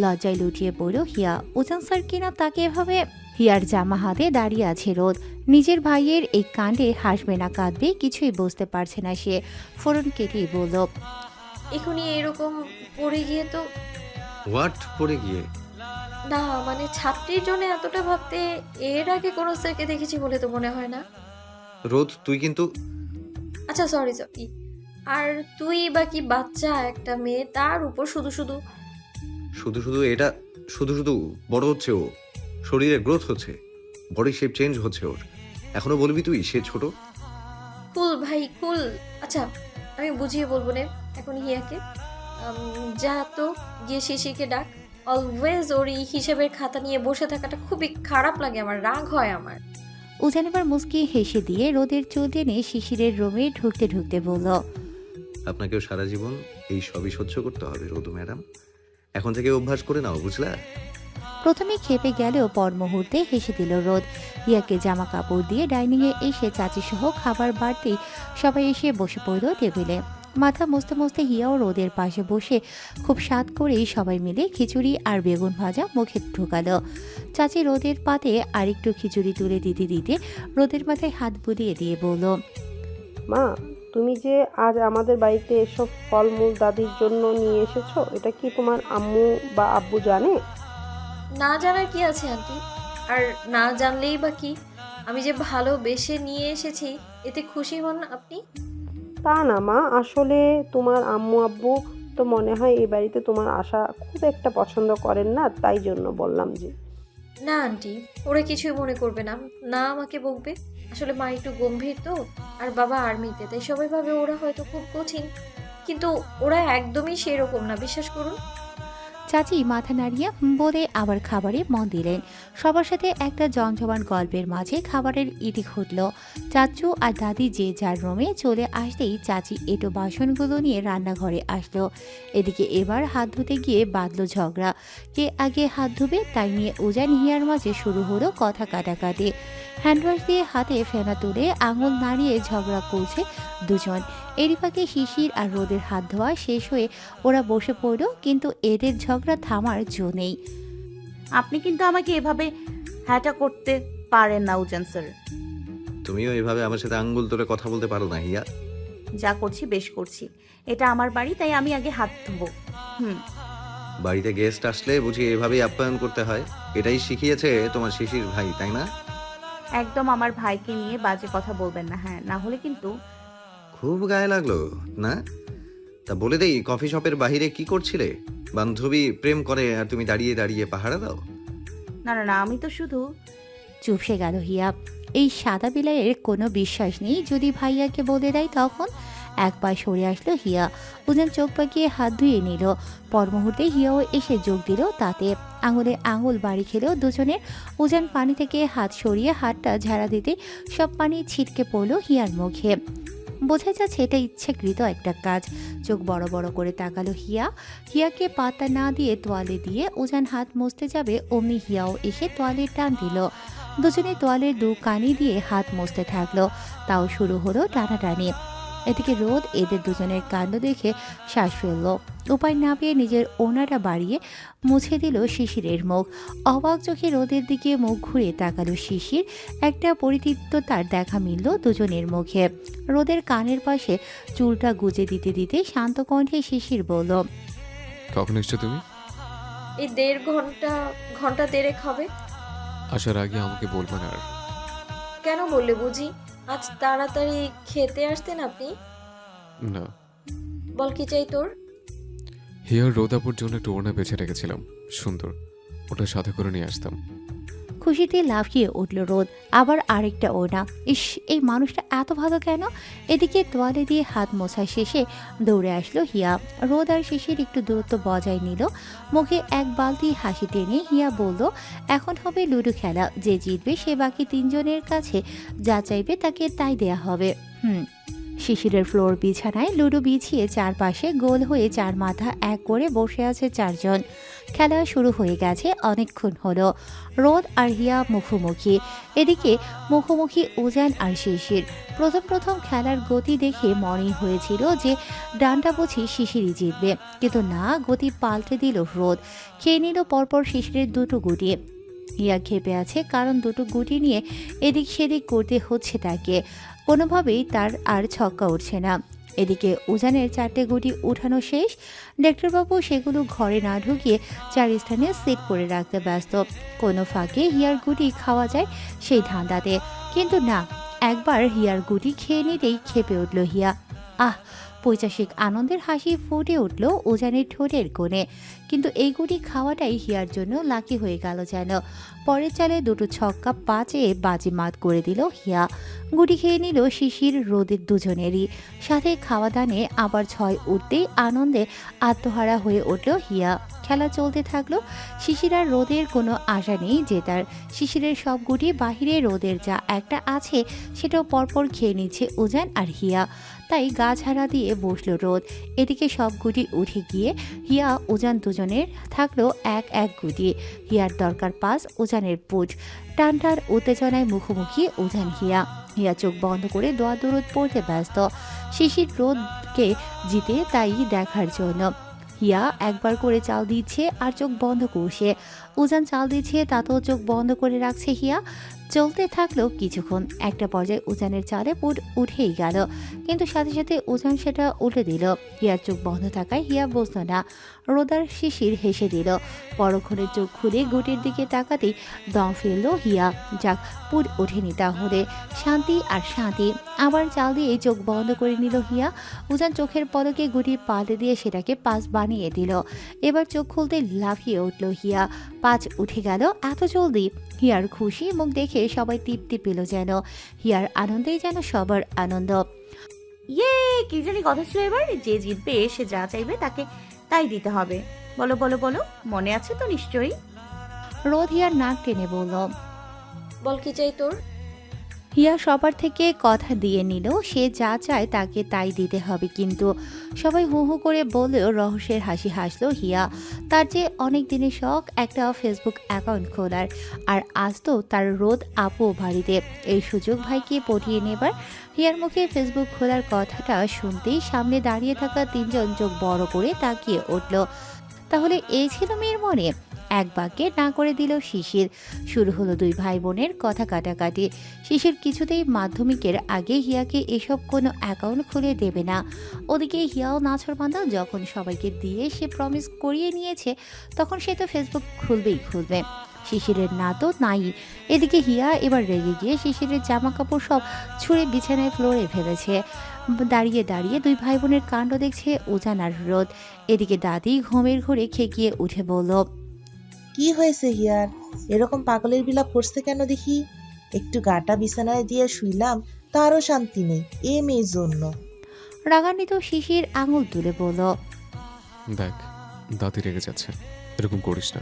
লজ্জায় লুটিয়ে পড়ল হিয়া। উজান স্যার কিনা তাকে এভাবে। হিয়ার জামা হাতে দাঁড়িয়ে আছে রোদ। নিজের ভাইয়ের এই কাণ্ডে হাসবে না কাঁদবে কিছুই বুঝতে পারছে না সে। ফোরন কেটেই বলল, এখনই এরকম পড়ে গিয়ে তো। হোয়াট পড়ে গিয়ে? না মানে ছাত্রীর জন্য এতটা ভাবতে এর আগে কোনো স্যারকে দেখেছি বলে তো মনে হয় না। রোদ তুই কিন্তু। আচ্ছা সরি। আর তুই বা কি বাচ্চা একটা মেয়ে, তার উপর শুধু শুধু এটা শুধু বড় হচ্ছে ও, শরীরে গ্রোথ হচ্ছে, বডি শেপ চেঞ্জ হচ্ছে ওর। এখনো বলবি তুই সে ছোট? কুল ভাই কুল। আচ্ছা আমি বুঝিয়ে বলবো না এখন হিয়াকে। যা তো গিয়ে শিশিরকে ডাক। অলওয়েজ ওর এই হিসেবের খাতা নিয়ে বসে থাকাটা খুবই খারাপ লাগে আমার, রাগ হয় আমার। উজান এবার মুচকি হেসে দিয়ে রোদের চুল টেনে শিশিরের রুমে ঢুকতে ঢুকতে বলল, আপনাকেও সারা জীবন এই সবই সহ্য করতে হবে রোদু ম্যাডাম, এখন থেকে অভ্যাস করে নাও, বুঝলা? প্রথমে খেপে গেলেও পর মুহূর্তে হেসে দিল রোদ। হিয়াকে জামা কাপড় দিয়ে ডাইনিংয়ে এসে চাচি সহ খাবার বাড়তেই সবাই এসে বসে পড়ল টেবিলে। মাথা মুছতে মুছতে হিয়াও রোদের পাশে বসে খুব স্বাদ করেই সবাই মিলে খিচুড়ি আর বেগুন ভাজা মুখে ঢোকালো। চাচি রোদের পাতে আরেকটু খিচুড়ি তুলে দিতে দিতে রোদের মাথায় হাত বুলিয়ে দিয়ে বলল, মা, তুমি যে আজ আমাদের বাড়িতে এসব ফলমূল দাদির জন্য নিয়ে এসেছো, এটা কি তোমার আম্মু বা আব্বু জানে? না জানার কি আছে আন্টি, আর না জানলেই বা কি, আমি যে ভালোবেসে নিয়ে এসেছি এতে খুশি হন আপনি? তা না মা, আসলে তোমার আম্মু আব্বু তো মনে হয় এই বাড়িতে তোমার আসা খুব একটা পছন্দ করেন না, তাই জন্য বললাম যে। না আন্টি, ওরা কিছুই মনে করবে না, না আমাকে বকবে। আসলে মা একটু গম্ভীর তো, আর বাবা আর্মিতে, তাই সবাই ভাবে ওরা হয়তো খুব কঠিন, কিন্তু ওরা একদমই সেরকম না, বিশ্বাস করুন। চাচি মাথা নাড়িয়ে বলে আবার খাবারে মন দিলেন। সবার সাথে একটা জমজমান গল্পের মাঝে খাবারের ইতি ঘটল। চাচু আর দাদি যে যার রুমে চলে আসতেই চাচি এটো বাসনগুলো নিয়ে রান্নাঘরে আসলো। এদিকে এবার হাত ধুতে গিয়ে বাঁধলো ঝগড়া। কে আগে হাত ধুবে তাই নিয়ে উজান হিয়ার মাঝে শুরু হলো কথা কাটাকাটি। হ্যান্ডওয়াশ দিয়ে হাতে ফেনা তুলে আঙুল নাড়িয়ে ঝগড়া করছে দুজন। এরই ফাঁকে শিশির আর রোদের হাত ধোয়া শেষ হয়ে ওরা বসে পড়ল, কিন্তু এদের ঝগড়া থামার জো নেই। আপনি কিন্তু আমাকে এভাবে হ্যাটা করতে পারেন না উজান স্যার। তুমিও এভাবে আমার সাথে আঙ্গুল তুলে কথা বলতে পারো না হিয়া। যা করছি বেশ করছি, এটা আমার বাড়ি, তাই আমি আগে হাত ধুবো। বাড়িতে গেস্ট আসলে বুঝি এভাবেই আপ্যায়ন করতে হয়? এটাই শিখিয়েছে তোমার শিশির ভাই, তাই না? একদম আমার ভাইকে নিয়ে বাজে কথা বলবেন না, হ্যাঁ, না হলে কিন্তু। খুব গায়ে লাগলো না? তা বলে দেই, কফি শপের বাহিরে কি করছিলে? বান্ধবী প্রেম করে আর তুমি দাঁড়িয়ে দাঁড়িয়ে পাহারা দাও? না না না, আমি তো শুধু। চুপসে গেল হিয়া। এই সাদা বিলাইয়ের কোনো বিশ্বাস নেই, যদি ভাইয়াকে বলে দেয় তখন। এক পা সরে আসলো হিয়া। উজান চোখ পাকিয়ে হাত ধুয়ে নিল। পর মুহূর্তে হিয়াও এসে যোগ দিল তাতে। আঙুলে আঙুল বাড়ি খেলেও দুজনের। উজান পানি থেকে হাত সরিয়ে হাতটা ঝাড়া দিতে সব পানি ছিটকে পড়ল হিয়ার মুখে। বোঝা যাচ্ছে এটা ইচ্ছাকৃত একটা কাজ। চোখ বড় বড় করে তাকালো হিয়া। হিয়াকে পাতা না দিয়ে তোয়ালে দিয়ে উজান হাত মুছতে যাবে, অমনি হিয়াও এসে তোয়ালের টান দিল। দুজনে তোয়ালের দু কানি দিয়ে হাত মুছতে থাকলো। তাও শুরু হলো টানাটানি। এদিকে রোদ এদের দুজনের কাণ্ড দেখে শ্বাস ফেলল। উপায় না পেয়ে নিজের ওনাটা বাড়িয়ে মুছে দিল শিশিরের মুখ। অবাক চোখে রোদের দিকে মুখ ঘুরে তাকালো শিশির। একটা পরিতৃপ্ততার দেখা মিলল দুজনের মুখে। রোদের কানের পাশে চুলটা গুজে দিতে দিতে শান্ত কণ্ঠে শিশির বলল, কখন এসছো তুমি? এই ঘন্টা দেড়েক হবে। আসার আগে আমাকে বলবে না আর। কেন বললে বুঝি? আজ তাড়াতাড়ি খেতে আসতেন আপনি। না, বল কি চাই তোর? হিয়ার রোদাপুর জন্য একটা ওড়না বেছে রেখেছিলাম, সুন্দর, ওটা সাথে করে নিয়ে আসতাম। খুশিতে লাফিয়ে উঠল রোদ। আবার আরেকটা ওড়না। ইস, এই মানুষটা এত ভালো কেন? এদিকে তোয়ালে দিয়ে হাত মোছা শেষে দৌড়ে আসলো হিয়া। রোদ আর শিশির একটু দূরত্ব বজায় নিল। মুখে এক বালতি হাসি টেনে হিয়া বলল, এখন হবে লুডো খেলা, যে জিতবে সে বাকি তিনজনের কাছে যা চাইবে তাকে তাই দেয়া হবে। শিশিরের ফ্লোর বিছানায় লুডো বিছিয়ে চারপাশে গোল হয়ে চার মাথা এক করে বসে আছে চারজন। খেলা শুরু হয়ে গেছে অনেকক্ষণ হলো। রোদ আর হিয়া মুখোমুখি। এদিকে মুখোমুখি উজান আর শিশির। প্রথম খেলার গতি দেখে মনে হয়েছিল যে ডানটা বুঝি শিশিরই জিতবে, কিন্তু না, গতি পাল্টে দিল রোদ। খেয়ে নিল পরপর শিশিরের দুটো গুটি। হিয়া ক্ষেপে আছে, কারণ দুটো গুটি নিয়ে এদিক সেদিক করতে হচ্ছে তাকে। কোনোভাবেই তার আর ছক্কা উঠছে না। এদিকে উজানের 4টে গুটি উঠানো শেষ। ডাক্তারবাবু সেগুলো ঘরে না ঢুকিয়ে 4 স্থানে সেট করে রাখতে ব্যস্ত। কোনো ফাঁকে হিয়ার গুটি খাওয়া যায় সেই ধান্দাতে, কিন্তু না, একবার হিয়ার গুটি খেয়ে নিতেই ক্ষেপে উঠল হিয়া। আহ, পৈশাসিক আনন্দের হাসি ফুটে উঠল উজানের ঠোঁটের কোণে। কিন্তু এই গুটি খাওয়াটাই হিয়ার জন্য লাকি হয়ে গেল যেন। পরের চালে দুটো ছক্কা পাচে বাজিমাত করে দিল হিয়া। গুটি খেয়ে নিল শিশির রোদের দুজনেরই। সাথে খাওয়া দানে আবার 6 উঠতেই আনন্দে আত্মহারা হয়ে উঠল হিয়া। খেলা চলতে থাকলো। শিশির আর রোদের কোনো আশা নেই জেতার। শিশিরের সব গুটি বাহিরে, রোদের যা একটা আছে সেটাও পরপর খেয়ে নিচ্ছে উজান আর হিয়া। তাই গা ঝাড়া দিয়ে বসলো রোদ। এদিকে সব গুটি উঠে গিয়ে হিয়া উজান দুজনের থাকলো এক এক গুটি। হিয়ার দরকার পাস, উজানের পুট। টানটার উত্তেজনায় মুখোমুখি উজান হিয়া। হিয়া চোখ বন্ধ করে দোয়া দরুদ পড়তে ব্যস্ত। শিশির রোদকে জিতে তাই দেখার জন্য। হিয়া একবার করে চাল দিচ্ছে আর চোখ বন্ধ করছে। উজান চাল দিচ্ছে তাতেও চোখ বন্ধ করে রাখছে হিয়া। চলতে থাকলো কিছুক্ষণ, একটা পর্যায়ে উজানের চালে পুট উঠেই গেল, কিন্তু সাথে সাথে উজান সেটা উল্টে দিল। হিয়ার চোখ বন্ধ থাকায় হিয়া বুঝল না। রোদার শিশির হেসে দিল। পরক্ষণে চোখ খুলে গুটির দিকে তাকাতেই দম ফেললো হিয়া। যাক, পুট ওঠেনি তাহলে, শান্তি আর শান্তি। আবার চাল দিয়ে চোখ বন্ধ করে নিল হিয়া। উজান চোখের পলকে গুটি পাল্টে দিয়ে সেটাকে 5 বানিয়ে দিল। এবার চোখ খুলতে লাফিয়ে উঠল হিয়া। 5 উঠে গেল এত জলদি। হিয়ার খুশি মুখ দেখে সবাই তৃপ্তি পেল যেন। হিয়ার আনন্দেই যেন সবার আনন্দ। ইয়ে, কি জানি কথা ছিল এবার? যে জিতবে সে যা চাইবে তাকে তাই দিতে হবে। বলো বলো বলো, মনে আছে তো নিশ্চয়ই? রোদ হিয়ার নাক টেনে বলল। বল কি চাই তোর? হিয়া সবার থেকে কথা দিয়ে নিল সে যা চায় তাকে তাই দিতে হবে, কিন্তু সবাই হু হু করে বললেও রহস্যের হাসি হাসলো হিয়া। তার যে অনেক দিনের শখ একটা ফেসবুক অ্যাকাউন্ট খোলার, আর আজ তো তার রোদ আপু বাড়িতে, এই সুযোগ ভাইকে পটিয়ে নেবার। হিয়ার মুখে ফেসবুক খোলার কথাটা শুনতেই সামনে দাঁড়িয়ে থাকা 3 জন চোখ বড় করে তাকিয়ে উঠল। তাহলে এই ছিল মেয়ের মনে? এক বাক্যে না করে দিল শিশির। শুরু হলো 2 ভাই বোনের কথা কাটাকাটি। শিশির কিছুতেই মাধ্যমিকের আগে হিয়াকে এসব কোনো অ্যাকাউন্ট খুলে দেবে না। ওদিকে হিয়াও নাছরবান্ধা, যখন সবাইকে দিয়ে সে প্রমিস করিয়ে নিয়েছে তখন সে তো ফেসবুক খুলবে। শিশিরের না তো নাই। এদিকে হিয়া এবার রেগে গিয়ে শিশিরের জামা কাপড় সব ছুঁড়ে বিছানায় ফ্লোরে ফেলেছে। দাঁড়িয়ে দাঁড়িয়ে 2 ভাই বোনের কাণ্ড দেখছে উজান আর রোদ। এদিকে দাদি ঘুমের ঘোরে খেকিয়ে উঠে বলল, কি হয়েছে হিয়ার? এরকম পাগলের বিলাপ করছে কেন দেখি? একটু গাটা বিছানায় দিয়ে শুইলাম, তারও শান্তি নেই এ মেয়ের জন্য। রাগান্বিত শিশির আঙুল তুলে বলল। দেখ, দাদি রেগে যাচ্ছে, এরকম করিস না।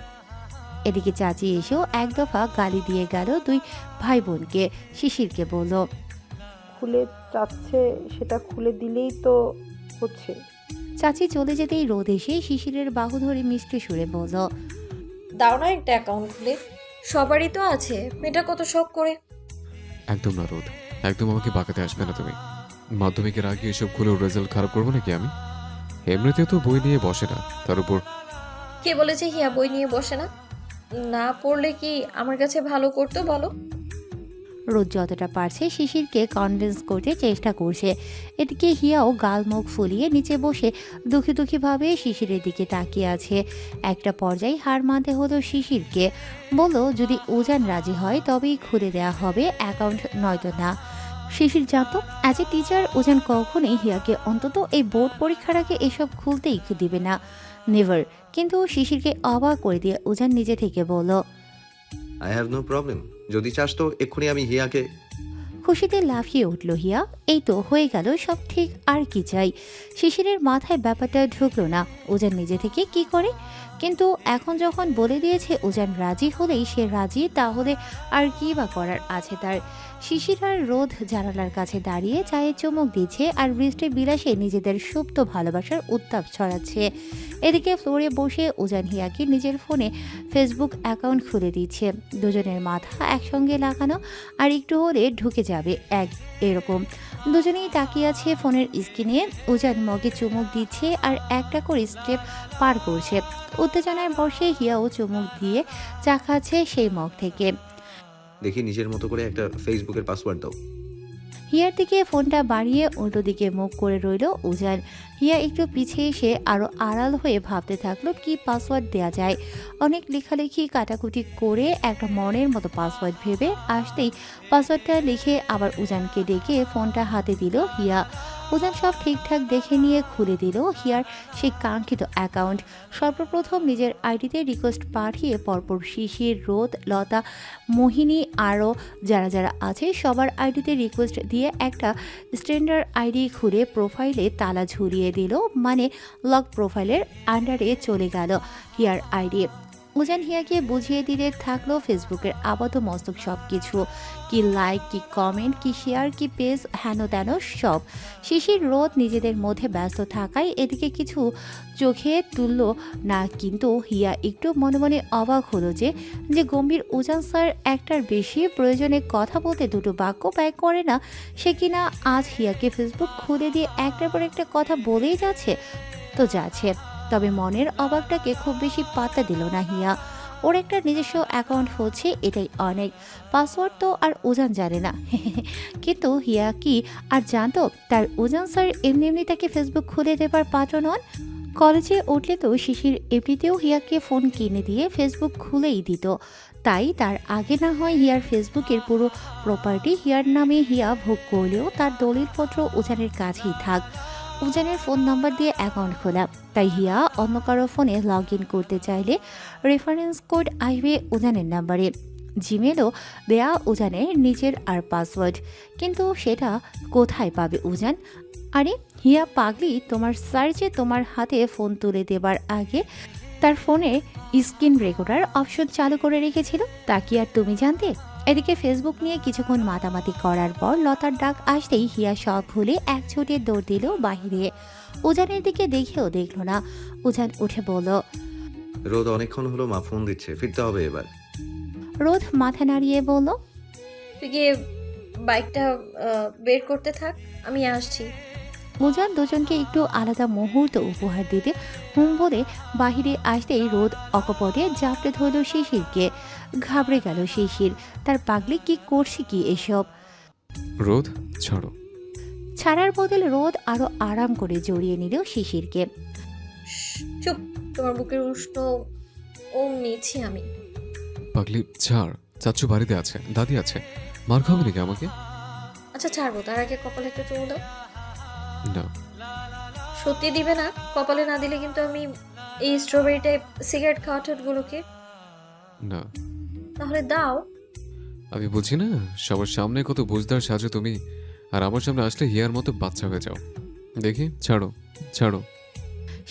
এদিকে চাচি এসেও এক দফা গালি দিয়ে গেল 2 ভাই বোনকে। শিশিরকে বলল, খুলে চাচ্ছে সেটা খুলে দিলেই তো হচ্ছে। চাচি চলে যেতেই রোদ এসে শিশিরের বাহু ধরে মিষ্টি সুরে বলল, দাও না একটা অ্যাকাউন্ট খুলে, সবারই তো আছে, মেয়েটা কত শখ করে। একদম না রোদ, একদম আমাকে বাঁকাতে আসবে না তুমি। মাধ্যমিকের আগে এসব খুলেও রেজাল্ট খারাপ করবো নাকি আমি? এমনিতে তো বই নিয়ে বসে না, তার উপর কে বলেছে হিয়া বই নিয়ে বসে না? না পড়লে কি আমার কাছে ভালো করতো বলো? রোদ যতটা পারছে শিশিরকে কনভিন্স করতে চেষ্টা করছে। এদিকে হিয়াও গাল মুখ ফুলিয়ে নিচে বসে দুঃখী দুঃখী ভাবে শিশিরের দিকে তাকিয়ে আছে। একটা পর্যায়ে হার মানতে হলো শিশিরকে। বলল যদি উজান রাজি হয় তবেই খুলে দেওয়া হবে অ্যাকাউন্ট, নয়তো না। শিশির জানতো অ্যাজ এ টিচার উজান কখনোই হিয়াকে অন্তত এই বোর্ড পরীক্ষার আগে এসব খুলতেই দিবে না, নেভার। কিন্তু শিশিরকে অবাক করে দিয়ে উজান নিজে থেকে বলল, আই হ্যাভ নো প্রবলেম, যদি চাস তো এক্ষুনি আমি হিয়াকে। খুশিতে লাফিয়ে উঠল হিয়া। এই তো হয়ে গেল সব ঠিক, আর কি চাই? শিশিরের মাথায় ব্যাপারটা ঢুকলো না উজান নিজে থেকে কি করে, কিন্তু এখন যখন বলে দিয়েছে উজান রাজি হলেই সে রাজি, তাহলে আর কি বা করার আছে তার। শিশির আর রোদ জানালার কাছে দাঁড়িয়ে চায়ে চুমুক দিচ্ছে আর বৃষ্টির বিলাসে নিজেদের সুপ্ত ভালোবাসার উত্তাপ ছড়াচ্ছে। এদিকে ফ্লোরে বসে উজান হিয়াকে নিজের ফোনে ফেসবুক অ্যাকাউন্ট খুলে দিচ্ছে। দুজনের মাথা একসঙ্গে লাগানো, আর একটু হলে ঢুকে যাবে এরকম। দুজনেই তাকিয়ে আছে ফোনের স্ক্রিনে। উজান মগে চুমুক দিচ্ছে আর একটা করে স্টেপ পার করছে। উত্তেজনায় বসে হিয়াও চুমুক দিয়ে চা খাচ্ছে সেই মগ থেকে। দেখি নিজের মতো করে একটা ফেসবুকের পাসওয়ার্ড দাও। হিয়ার দিকে ফোনটা বাড়িয়ে উল্টো দিকে মুখ করে রইল উজান। হিয়া একটু পিছিয়ে এসে আরো আড়াল হয়ে ভাবতে থাকলো কি পাসওয়ার্ড দেয়া যায়। অনেক লেখালেখি কাটাকুটি করে একটা মনের মতো পাসওয়ার্ড ভেবে আসতেই পাসওয়ার্ডটা লিখে আবার উজানকে ডেকে ফোনটা হাতে দিল হিয়া। উজান সব ঠিকঠাক দেখে নিয়ে খুলে দিল হিয়ার সেই কাঙ্ক্ষিত অ্যাকাউন্ট। সর্বপ্রথম নিজের আইডিতে রিকোয়েস্ট পাঠিয়ে পরপর শিশির, রোদ, লতা, মোহিনী আরও যারা যারা আছে সবার আইডিতে রিকোয়েস্ট দিয়ে একটা স্ট্যান্ডার্ড আইডি খুলে প্রোফাইলে তালা ঝুলিয়ে দিল, মানে লক প্রোফাইলের আন্ডারে চলে গেল হিয়ার আইডি। উজান হিয়াকে বুঝিয়ে দিতে থাকলো ফেসবুকের আপাত মস্তক সব কিছু, কি লাইক, কি কমেন্ট, কি শেয়ার, কি পেজ, হেন তেন সব। শিশির, রোদ নিজেদের মধ্যে ব্যস্ত থাকায় এদিকে কিছু চোখে তুলল না, কিন্তু হিয়া একটু মনে মনে অবাক হলো যে গম্ভীর উজান স্যার একটার বেশি প্রয়োজনে কথা বলতে 2 বাক্য ব্যয় করে না, সে কিনা আজ হিয়াকে ফেসবুক খুলে দিয়ে একটার পর একটা কথা বলেই যাচ্ছে। তো যাচ্ছে, তবে মনের অবাকটাকে খুব বেশি পাত্তা দিল না হিয়া। ওর একটা নিজস্ব অ্যাকাউন্ট হচ্ছে, এটাই অনেক। পাসওয়ার্ড তো আর উজান জানে না। কিন্তু হিয়া কি আর জানতো তার উজান স্যার এমনি এমনি তাকে ফেসবুক খুলে দেবার পাত্র নন? কলেজে উঠলে তো শিশির এমনিতেও হিয়াকে ফোন কিনে দিয়ে ফেসবুক খুলেই দিত। তাই তার আগে না হয় হিয়ার ফেসবুকের পুরো প্রপার্টি হিয়ার নামে হিয়া ভোগ করলেও তার দলিলপত্র উজানের কাছেই থাক। উজানের ফোন নাম্বার দিয়ে অ্যাকাউন্ট খোলা, তাই হিয়া অন্য কারো ফোনে লগ ইন করতে চাইলে রেফারেন্স কোড আসবে উজানের নাম্বারে। জিমেলও দেয়া উজানের নিজের আর পাসওয়ার্ড, কিন্তু সেটা কোথায় পাবে উজান? আরে হিয়া পাগলি, তোমার সার্চে তোমার হাতে ফোন তুলে দেবার আগে তার ফোনে স্ক্রিন রেকর্ডার অপশন চালু করে রেখেছিল, তা কি আর তুমি জানতে? এদিকে ফেসবুক নিয়ে কিছুক্ষণ মাতামাতি করার পর লতার ডাক আসতেই হিয়া সব ভুলে এক ছুটে দৌড় দিল বাহিরে। উজানের দিকে দেখেও দেখল না। উজান উঠে বলল। রোদ অনেকক্ষণ হলো, মা ফোন দিচ্ছে, ফিরতে হবে এবার। রোদ মাথা নাড়িয়ে বলল, তুই গিয়ে বাইকটা বের করতে থাক, আমি আসছি। উজান দুজনকে একটু আলাদা মুহূর্ত উপহার দিতে হুম বলে বাহিরে আসতেই রোদ অকপটে জাপটে ধরল শিশিরকে। ঘাবড়ে গেল শিশির, তার পাগলি কি করছে কি এসব? রোদ ছাড়ো। ছাড়ার বদলে রোদ আরো আরাম করে জড়িয়ে নিল শিশিরকে। চুপ, তোমার বুকের উষ্ণ ওম নিচ্ছি আমি। পাগলি ছাড়, চাচু বাড়িতে আছে, দাদি আছে, মার খাবে নাকি আমাকে? আচ্ছা ছাড়বো, তার আগে কপালে একটা চুমু দাও। না। সত্যি দিবে না? কপালে না দিলে কিন্তু আমি এই স্ট্রবেরি টাইপ সিগারেট খাওয়া ঠোঁটগুলোকে। না। তাহলে দাও। আমি বুঝি না, সবার সামনে কত বুঝদার সাজো তুমি, আর আমার সামনে আসলে হিয়ার মতো বাচ্চা হয়ে যাও। দেখি, ছাড়ো ছাড়ো।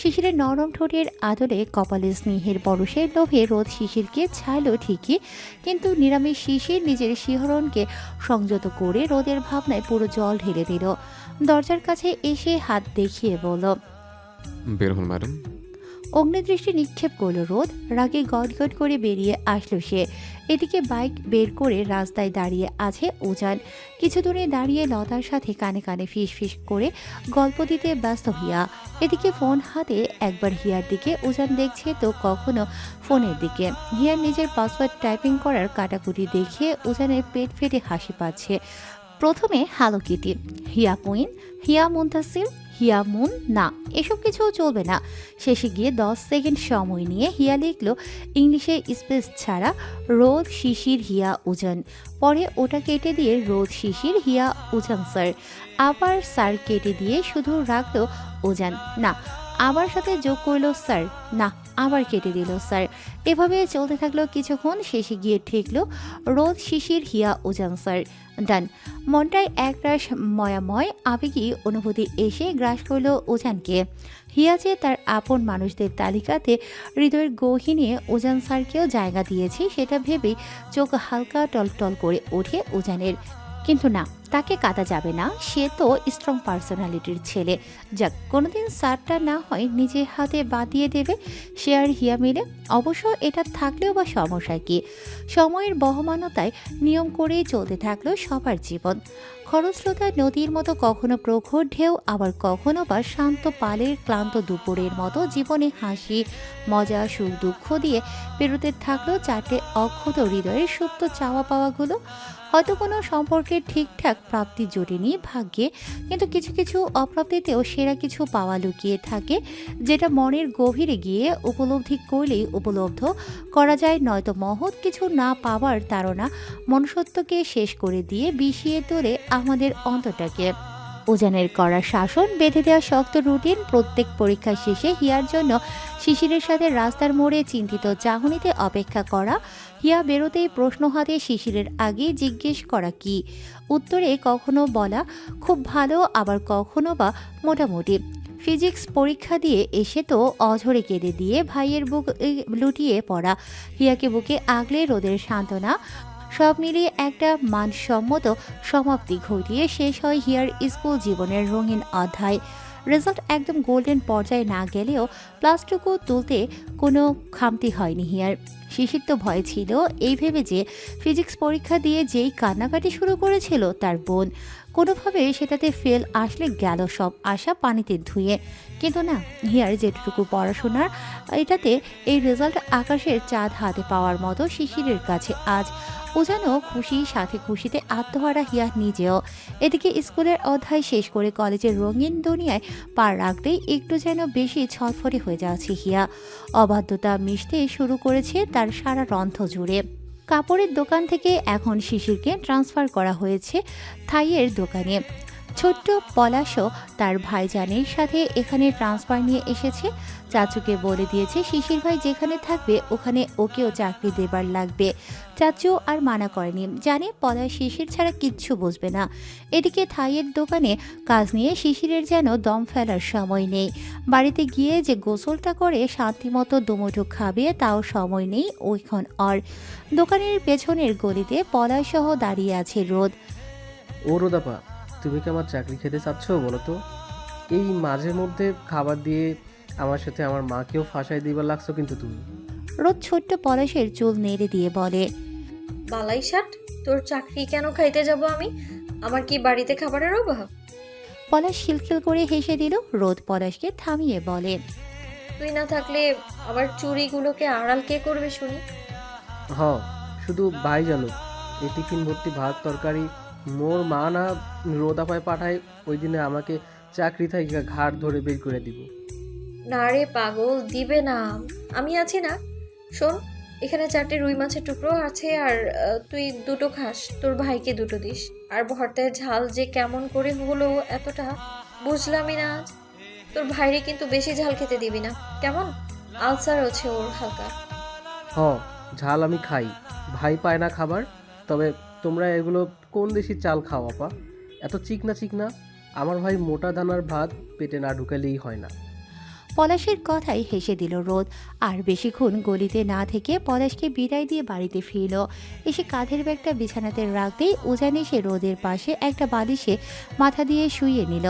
শিশিরের নরম ঠোঁটের আদলে কপালে স্নেহের পরশের লোভে রোদ শিশিরকে ছাইল ঠিকই, কিন্তু নিরামিষ শিশির নিজের শিহরণকে সংযত করে রোদের ভাবনায় পুরো জল ঢেলে দিল। দরজার কাছে এসে হাত দেখিয়ে বলল, বের হন ম্যাডাম। অগ্নিদৃষ্টি নিক্ষেপ করল রোদ, রাগে গদগদ করে বেরিয়ে আসলো সে। এদিকে বাইক বের করে রাস্তায় দাঁড়িয়ে আছে উজান। কিছু দূরে দাঁড়িয়ে লতার সাথে কানে কানে ফিস ফিস করে গল্প দিতে ব্যস্ত হিয়া। এদিকে ফোন হাতে একবার হিয়ার দিকে উজান দেখছে, তো কখনো ফোনের দিকে। হিয়ার নিজের পাসওয়ার্ড টাইপিং করার কাটাকুটি দেখে উজানের পেট ফেটে হাসি পাচ্ছে। প্রথমে হ্যালো কিটি, হিয়া কুইন, হিয়া মুনতাসিম, হিয়া মুন, না এসব কিছু চলবে না। শেষে গিয়ে 10 সেকেন্ড সময় নিয়ে হিয়া লিখল ইংলিশে স্পেস ছাড়া রোদ শিশির হিয়া উজান। পরে ওটা কেটে দিয়ে রোদ শিশির হিয়া উজান স্যার। আবার স্যার কেটে দিয়ে শুধু রাখলো উজান, না আবার সাথে যোগ করলো স্যার, না আবার কেটে দিল স্যার। এভাবে চলতে থাকলো কিছুক্ষণ, শেষে গিয়ে ঠেকলো রোদ শিশির হিয়া উজান স্যার। ডান। মনটায় একরাশ ময়াময় আবেগী অনুভূতি এসে গ্রাস করল উজানকে। হিয়া যে তার আপন মানুষদের তালিকাতে হৃদয়ের গহীনে উজান স্যারকেও জায়গা দিয়েছে, সেটা ভেবেই চোখ হালকা টলটল করে ওঠে উজানের। কিন্তু না, তাকে কাটা যাবে না, সে তো স্ট্রং পার্সোনালিটির ছেলে। যাক, কোনোদিন স্যারটা না হয় নিজের হাতে বাদিয়ে দেবে সে আর হিয়া মিলে। অবশ্য এটা থাকলেও বা সমস্যা কি? সময়ের বহমানতায় নিয়ম করেই চলতে থাকলো সবার জীবন। খরস্রোতা নদীর মতো কখনো প্রখর ঢেউ, আবার কখনো বা শান্ত পালের ক্লান্ত দুপুরের মতো জীবনে হাসি মজা সুখ দুঃখ দিয়ে পেরোতে থাকলো চারটে অক্ষত হৃদয়ের সুপ্ত চাওয়া পাওয়াগুলো। হয়তো কোনো সম্পর্কের ঠিকঠাক প্রাপ্তি জোটেনি ভাগ্যে, কিন্তু কিছু কিছু অপ্রাপ্তিতেও সেরা কিছু পাওয়া লুকিয়ে থাকে, যেটা মনের গভীরে গিয়ে উপলব্ধি করলেই উপলব্ধ করা যায়। নয়তো মহৎ কিছু না পাওয়ার তাড়না মনুষ্যত্বকে শেষ করে দিয়ে বিষিয়ে তোলে আমাদের অন্তরটাকে। উজানের করা শাসন, বেঁধে দেওয়া শক্ত রুটিন, প্রত্যেক পরীক্ষা শেষে হিয়ার জন্য শিশিরের সাথে রাস্তার মোড়ে চিন্তিত চাহনিতে অপেক্ষা করা, হিয়া বেরোতেই প্রশ্ন হাতে শিশিরের আগে জিজ্ঞেস করা কি উত্তরে কখনো বলা খুব ভালো, আবার কখনো বা মোটামুটি। ফিজিক্স পরীক্ষা দিয়ে এসে তো অঝরে কেঁদে দিয়ে ভাইয়ের বুক লুটিয়ে পড়া, হিয়াকে বুকে আগলে রোদের সান্ত্বনা, সব মিলিয়ে একটা মানসম্মত সমাপ্তি ঘটিয়ে শেষ হয় হিয়ার স্কুল জীবনের রঙিন অধ্যায়। রেজাল্ট একদম গোল্ডেন পর্যায়ে না গেলেও প্লাসটুকু তুলতে কোনো খামতি হয়নি হিয়ার। শিশির তো ভয় ছিল এই ভেবে যে ফিজিক্স পরীক্ষা দিয়ে যেই কান্নাকাটি শুরু করেছিল তার বোন কোনোভাবে সেটাতে ফেল আসলে গেল সব আশা পানিতে ধুয়ে। কিন্তু না, হিয়ার যেটুকু পড়াশোনার এটাতে এই রেজাল্ট আকাশের চাঁদ হাতে পাওয়ার মতো শিশিরের কাছে আজ। ও যেন খুশি, সাথে খুশিতে আত্মহারা হিয়া নিজেও। এদিকে স্কুলের অধ্যায় শেষ করে কলেজের রঙিন দুনিয়ায় পা রাখতেই একটু যেন বেশি ছটফটে হয়ে যাচ্ছে হিয়া। অবাধ্যতা মিশতে শুরু করেছে তার সারা রন্ধ্র জুড়ে। কাপড়ের দোকান থেকে এখন শিশিরকে ট্রান্সফার করা হয়েছে থাইয়ের দোকানে। ছোট্ট পলাশও তার ভাইজানের সাথে এখানে ট্রান্সফার নিয়ে এসেছে। চাচুকে বলে দিয়েছে শিশির ভাই যেখানে থাকবে ওখানে ওকেও চাকরি দেবার লাগবে। চাচু আর মানা করেনি, জানে পলাশ শিশির ছাড়া কিচ্ছু বুঝবে না। এদিকে থাইয়ের দোকানে কাজ নিয়ে শিশিরের যেন দম ফেলার সময় নেই। বাড়িতে গিয়ে যে গোসলটা করে শান্তিমতো দুমুঠো খাবে তাও সময় নেই ওইখন। আর দোকানের পেছনের গলিতে পলাশসহ দাঁড়িয়ে আছে রোদ। ও রোদাপা, তুমি কি আমার চাকরি খেতে চাচ্ছ বলো তো? এই মাঝে মধ্যে খাবার দিয়ে আমার সাথে আমার মাকেও ফাঁসাই দিবার লাগছো কিন্তু তুমি। রোদ ছোট্ট পলাশের চুল নেড়ে দিয়ে বলে, বালাই ষাট, তোর চাকরি কেন খাইতে যাব আমি? আমার কি বাড়িতে খাবারের অভাব? পলাশ খিলখিল করে হেসে দিল। রোদ পলাশকে থামিয়ে বলে, তুই না থাকলে আমার চুরিগুলোকে আড়াল কে করবে শুনি? হ, শুধু ভাই জানো, এই টিফিন ভর্তি ভাত তরকারি মোর মা না রোদাপায় পাঠায়, ওই দিনে আমাকে চাকরি থেকে ঘাট ধরে বের করে দিব। না রে পাগল, দিবে না, আমি আছি না। শোন, এখানে 4টে রুই মাছের টুকরো আছে, আর তুই 2টো খাস, তোর ভাইকে 2টো দিস। আর ভর্তায় ঝাল যে কেমন করে হলো এতটা বুঝলামই না আজ। তোর ভাইরে কিন্তু বেশি ঝাল খেতে দিবি না, কেমন? আলসার হচ্ছে ওর হালকা। হ, ঝাল আমি খাই, ভাই পায় না খাবার। তবে তোমরা এগুলো কোন দেশি চাল খাও আপা? এত চিকনা চিকনা। আমার ভাই মোটা দানার ভাত পেটে না ঢুকালেই হয় না। পলাশের কথাই হেসে দিল রোদ। আর বেশিক্ষণ গলিতে না থেকে পলাশকে বিদায় দিয়ে বাড়িতে ফিরল। এসে কাঁধের ব্যাগটা বিছানাতে রাখতেই উজান এসে রোদের পাশে একটা বালিশে মাথা দিয়ে শুইয়ে নিল।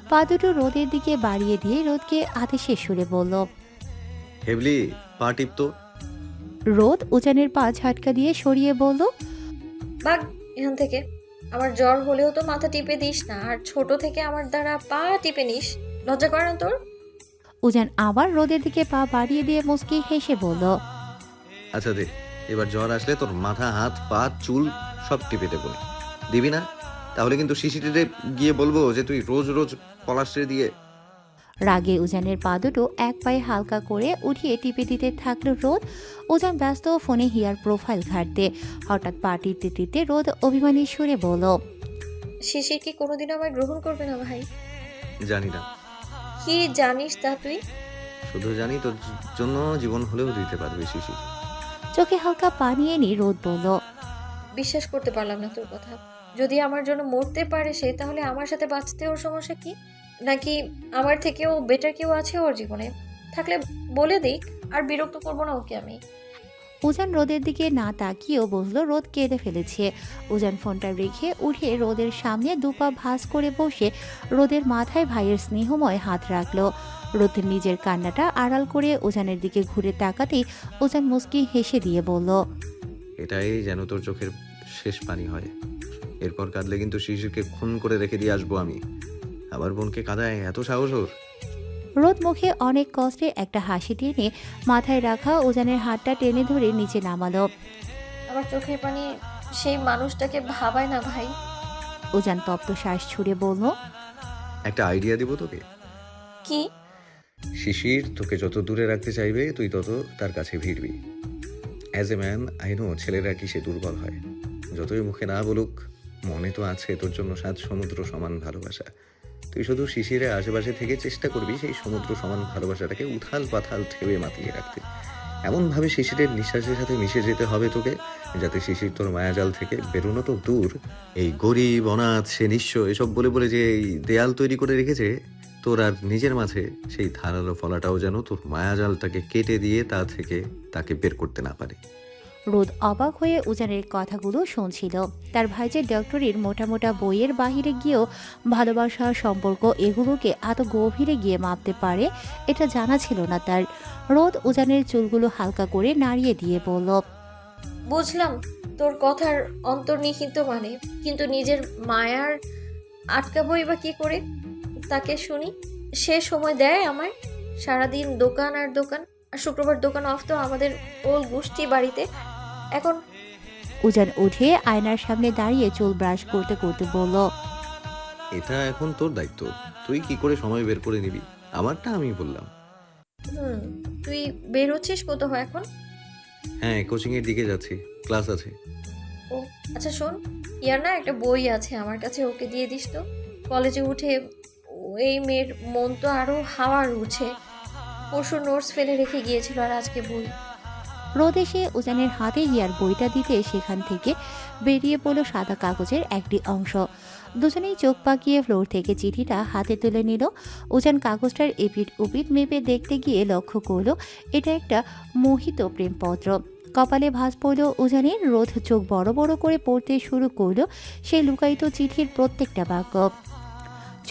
পা দুটো রোদের দিকে বাড়িয়ে দিয়ে রোদকে আদেশে সুরে বলল, হেবলি পা টিপতো। রোদ উজানের পা ঝাটকা দিয়ে সরিয়ে বলল, বাঘ এখান থেকে। আমার জ্বর হলেও তো মাথা টিপে দিস না, আর ছোট থেকে আমার দ্বারা পা টিপে নিস। লজ্জা করে না তোর? উজান আবার রোদের দিকে পা বাড়িয়ে দিয়ে মুচকি হেসে বলল, আচ্ছা দে, এবার জ্বর আসলে তোর মাথা, হাত, পা, চুল সব টিপে দেবো। দিবি না? তাহলে কিন্তু শিশিরে গিয়ে বলবো যে তুই রোজ রোজ পলাশে দিয়ে। রাগে উজানের পা দুটো এক পায়ে হালকা করে উঠিয়ে টিপে দিতে থাকলো রোদ। উজান ব্যস্ত ফোনে হিয়ার প্রোফাইল ঘাঁটতে। হঠাৎ পা টিপতে টিপতে রোদ অভিমানী সুরে বলল, শিশির কি কোনোদিন আমায় গ্রহণ করবে না ভাই? জানি না, কি জানিস তা তুই? শুধু জানি তোর জন্য জীবন হলেও দিতে পারবে শিশির। চোখে হালকা পানি এনে রোদ বলল, বিশ্বাস করতে পারলাম না তোর কথা। যদি আমার জন্য মরতে পারে সে, তাহলে আমার সাথে বাঁচতে ওর সমস্যা কি? নাকি আমার থেকেও বেটার কেউ আছে ওর জীবনে? থাকলে বলে দিক, আর বিরক্ত করবো না ওকে আমি। উজান রোদের দিকে না তাকিয়েও বুঝলো রোদ কেঁদে ফেলেছে। উজান ফোনটা রেখে উঠে রোদের সামনে দুপা ভাঁজ করে বসে রোদের মাথায় ভাইয়ের স্নেহময় হাত রাখলো। রোদ নিজের কান্নাটা আড়াল করে উজানের দিকে ঘুরে তাকাতেই উজান মুচকি হেসে দিয়ে বলল, এটাই যেন তোর চোখের শেষ পানি হয়। এরপর কাঁদলে কিন্তু শিশিরকে খুন করে রেখে দিয়ে আসবো আমি। আবার বোনকে কাঁদায় এত সাহস ওর? রোদ মুখে অনেক কষ্টে একটা হাসি টেনে মাথায় রাখা উজানের হাতটা টেনে ধরে নিচে নামালো। আমার চোখের পানি সেই মানুষটাকে ভাবায় না ভাই। উজান তপ্ত শ্বাস ছুড়ে বলল, একটা আইডিয়া দিব তোকে। কি? শিশির তোকে যত দূরে রাখতে চাইবে তুই তত তার কাছে ভিড়বি। As a man I know ছেলেরা কিসে দুর্বল হয়। যতই মুখে না বলুক, মনে তো আছে তোর জন্য 7 সমুদ্র সমান ভালোবাসা। তুই শুধু শিশিরের আশেপাশে থেকে চেষ্টা করবি সেই সমুদ্র সমান ভালোবাসাটাকে উথাল পাথাল ঠেবে মাতিয়ে রাখতে। এমনভাবে শিশিরের নিঃশ্বাসের সাথে মিশে যেতে হবে তোকে, যাতে শিশির তোর মায়াজাল থেকে বেরোনো তো দূর, এই গরিব, অনাথ, সে নিঃস্ব এসব বলে বলে যে এই দেয়াল তৈরি করে রেখেছে তোর আর নিজের মাঝে, সেই ধারালো ফলাটাও যেন তোর মায়াজালটাকে কেটে দিয়ে তা থেকে তাকে বের করতে না পারে। রোদ অবাক হয়ে উজানের কথাগুলো শুনছিল। তার ভাই যে ডক্টরির মোটা মোটা বইয়ের বাহিরে গিয়েও ভালোবাসা, সম্পর্ক এগুলোকে এত গভীরে গিয়ে মাপতে পারে এটা জানা ছিল না তার। রোদ উজানের চুলগুলো হালকা করে নাড়িয়ে দিয়ে বলল, বুঝলাম তোর কথার অন্তর্নিহিত মানে, কিন্তু নিজের মায়ার আটকাবই বা কি করে তাকে শুনি? সে সময় দেয় আমায়? সারাদিন দোকান আর দোকান, আর শুক্রবার দোকান অফ তো আমাদের ওল গোষ্ঠী বাড়িতে। এখন উজান উঠে আয়নার সামনে দাঁড়িয়ে চুল ব্রাশ করতে করতে বলল, এটা এখন তোর দায়িত্ব, তুই কি করে সময় বের করে নিবি। আমারটা আমি বললাম। তুই বের হচ্ছিস কোথাও এখন? হ্যাঁ, কোচিং এর দিকে যাচ্ছি, ক্লাস আছে। ও আচ্ছা শোন, ইয়ার না একটা বই আছে আমার কাছে, ওকে দিয়ে দিস তো। কলেজে উঠে এই মেয়ের মন তো আরো হাওয়ার উঠছে। পরশু নোটস ফেলে রেখে গিয়েছিল আর আজকে বই। রোদ এসে উজানের হাতে হিয়ার বইটা দিতে সেখান থেকে বেরিয়ে পড়ল সাদা কাগজের একটি অংশ। দুজনেই চোখ পাকিয়ে ফ্লোর থেকে চিঠিটা হাতে তুলে নিল। উজান কাগজটার এপিট উপিট মেপে দেখতে গিয়ে লক্ষ্য করল এটা একটা মোহিত প্রেমপত্র। কপালে ভাঁজ পড়ল উজানের। রোদ চোখ বড় বড় করে পড়তে শুরু করল সেই লুকায়িত চিঠির প্রত্যেকটা বাক্য।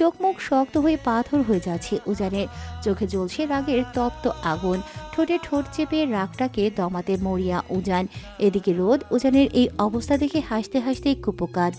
চোখ মুখ শক্ত হয়ে পাথর হয়ে যাচ্ছে উজানের। চোখে জ্বলছে রাগের তপ্ত আগুন। ঠোঁটে ঠোঁট চেপে রাগটাকে দমাতে মরিয়া উজান। এদিকে রোদ উজানের এই অবস্থা দেখে হাসতে হাসতে কুপোকাত।